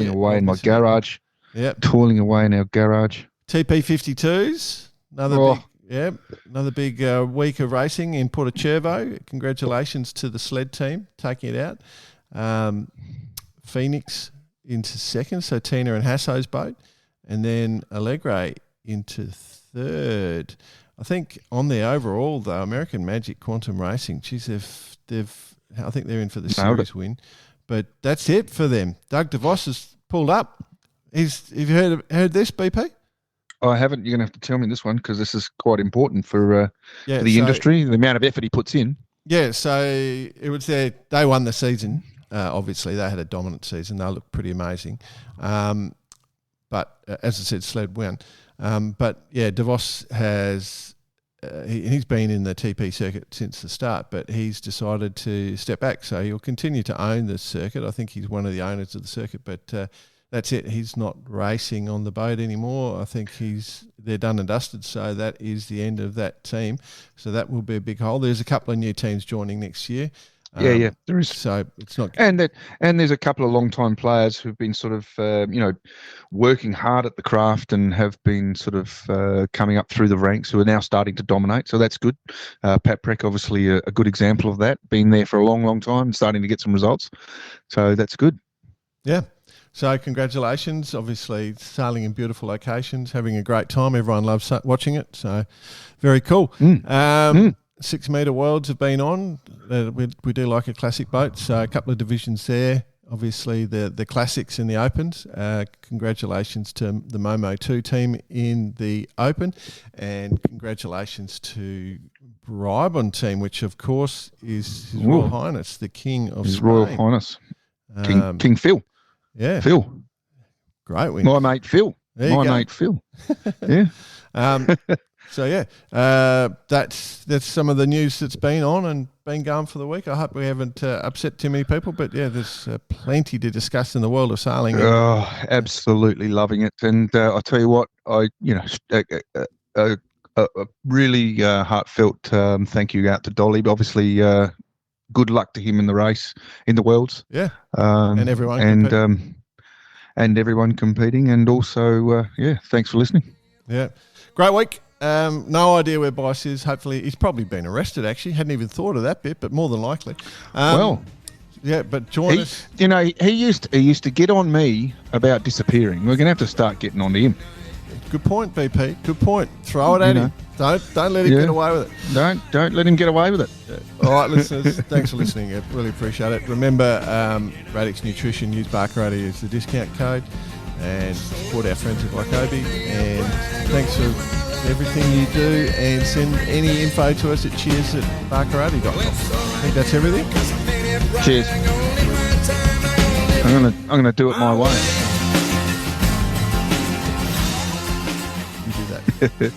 away in my garage. Yep. Toiling away in our garage. TP52s. Another big week of racing in Porto-Cervo. Congratulations to the sled team taking it out. Phoenix into second, so Tina and Hasso's boat. And then Allegre into third. I think on the overall, though, American Magic Quantum Racing, geez, I think they're in for the series win. But that's it for them. Doug DeVos has pulled up. Have you heard this, BP? I haven't. You're going to have to tell me this one because this is quite important for the industry, the amount of effort he puts in. Yeah, so it was they won the season. Obviously, they had a dominant season. They looked pretty amazing. But as I said, sled won. But yeah, DeVos has he's been in the TP circuit since the start, but he's decided to step back. So he'll continue to own the circuit. I think he's one of the owners of the circuit, but that's it. He's not racing on the boat anymore. I think they're done and dusted. So that is the end of that team. So that will be a big hole. There's a couple of new teams joining next year. Yeah, there is. So it's not, and there's a couple of long-time players who've been sort of, working hard at the craft and have been sort of coming up through the ranks who are now starting to dominate. So that's good. Pat Preck, obviously, a good example of that. Been there for a long, long time, starting to get some results. So that's good. Yeah. So congratulations. Obviously, sailing in beautiful locations, having a great time. Everyone loves watching it. So very cool. 6 metre worlds have been on. We do like a classic boat, so a couple of divisions there. Obviously, the classics in the opens. Congratulations to the Momo 2 team in the open, and congratulations to Bribon team, which of course is His Royal Highness, the King of His Spain. Royal Highness, King Phil. Yeah, Phil. Great win. My mate Phil. Mate Phil. Yeah. So yeah, that's some of the news that's been on and been going for the week. I hope we haven't upset too many people, but yeah, there's plenty to discuss in the world of sailing. Oh, absolutely loving it. And I'll tell you what, a really heartfelt thank you out to Dolly. Obviously, good luck to him in the race, in the Worlds. Yeah, and everyone and everyone competing, and also thanks for listening. Yeah, great week. No idea where Bice is. Hopefully, he's probably been arrested. Actually, hadn't even thought of that bit, but more than likely. Yeah, but join us. You know, he used to get on me about disappearing. We're going to have to start getting on to him. Good point, BP. Good point. Throw it at him. Don't let him get away with it. Don't let him get away with it. Yeah. All right, listeners, thanks for listening. I really appreciate it. Remember, Radix Nutrition, use Barcarati as the discount code, and support our friends at Lycobi. And thanks for everything you do, and send any info to us at cheers@barcarati.com. I think that's everything. Cheers. I'm gonna do it my way. You do that.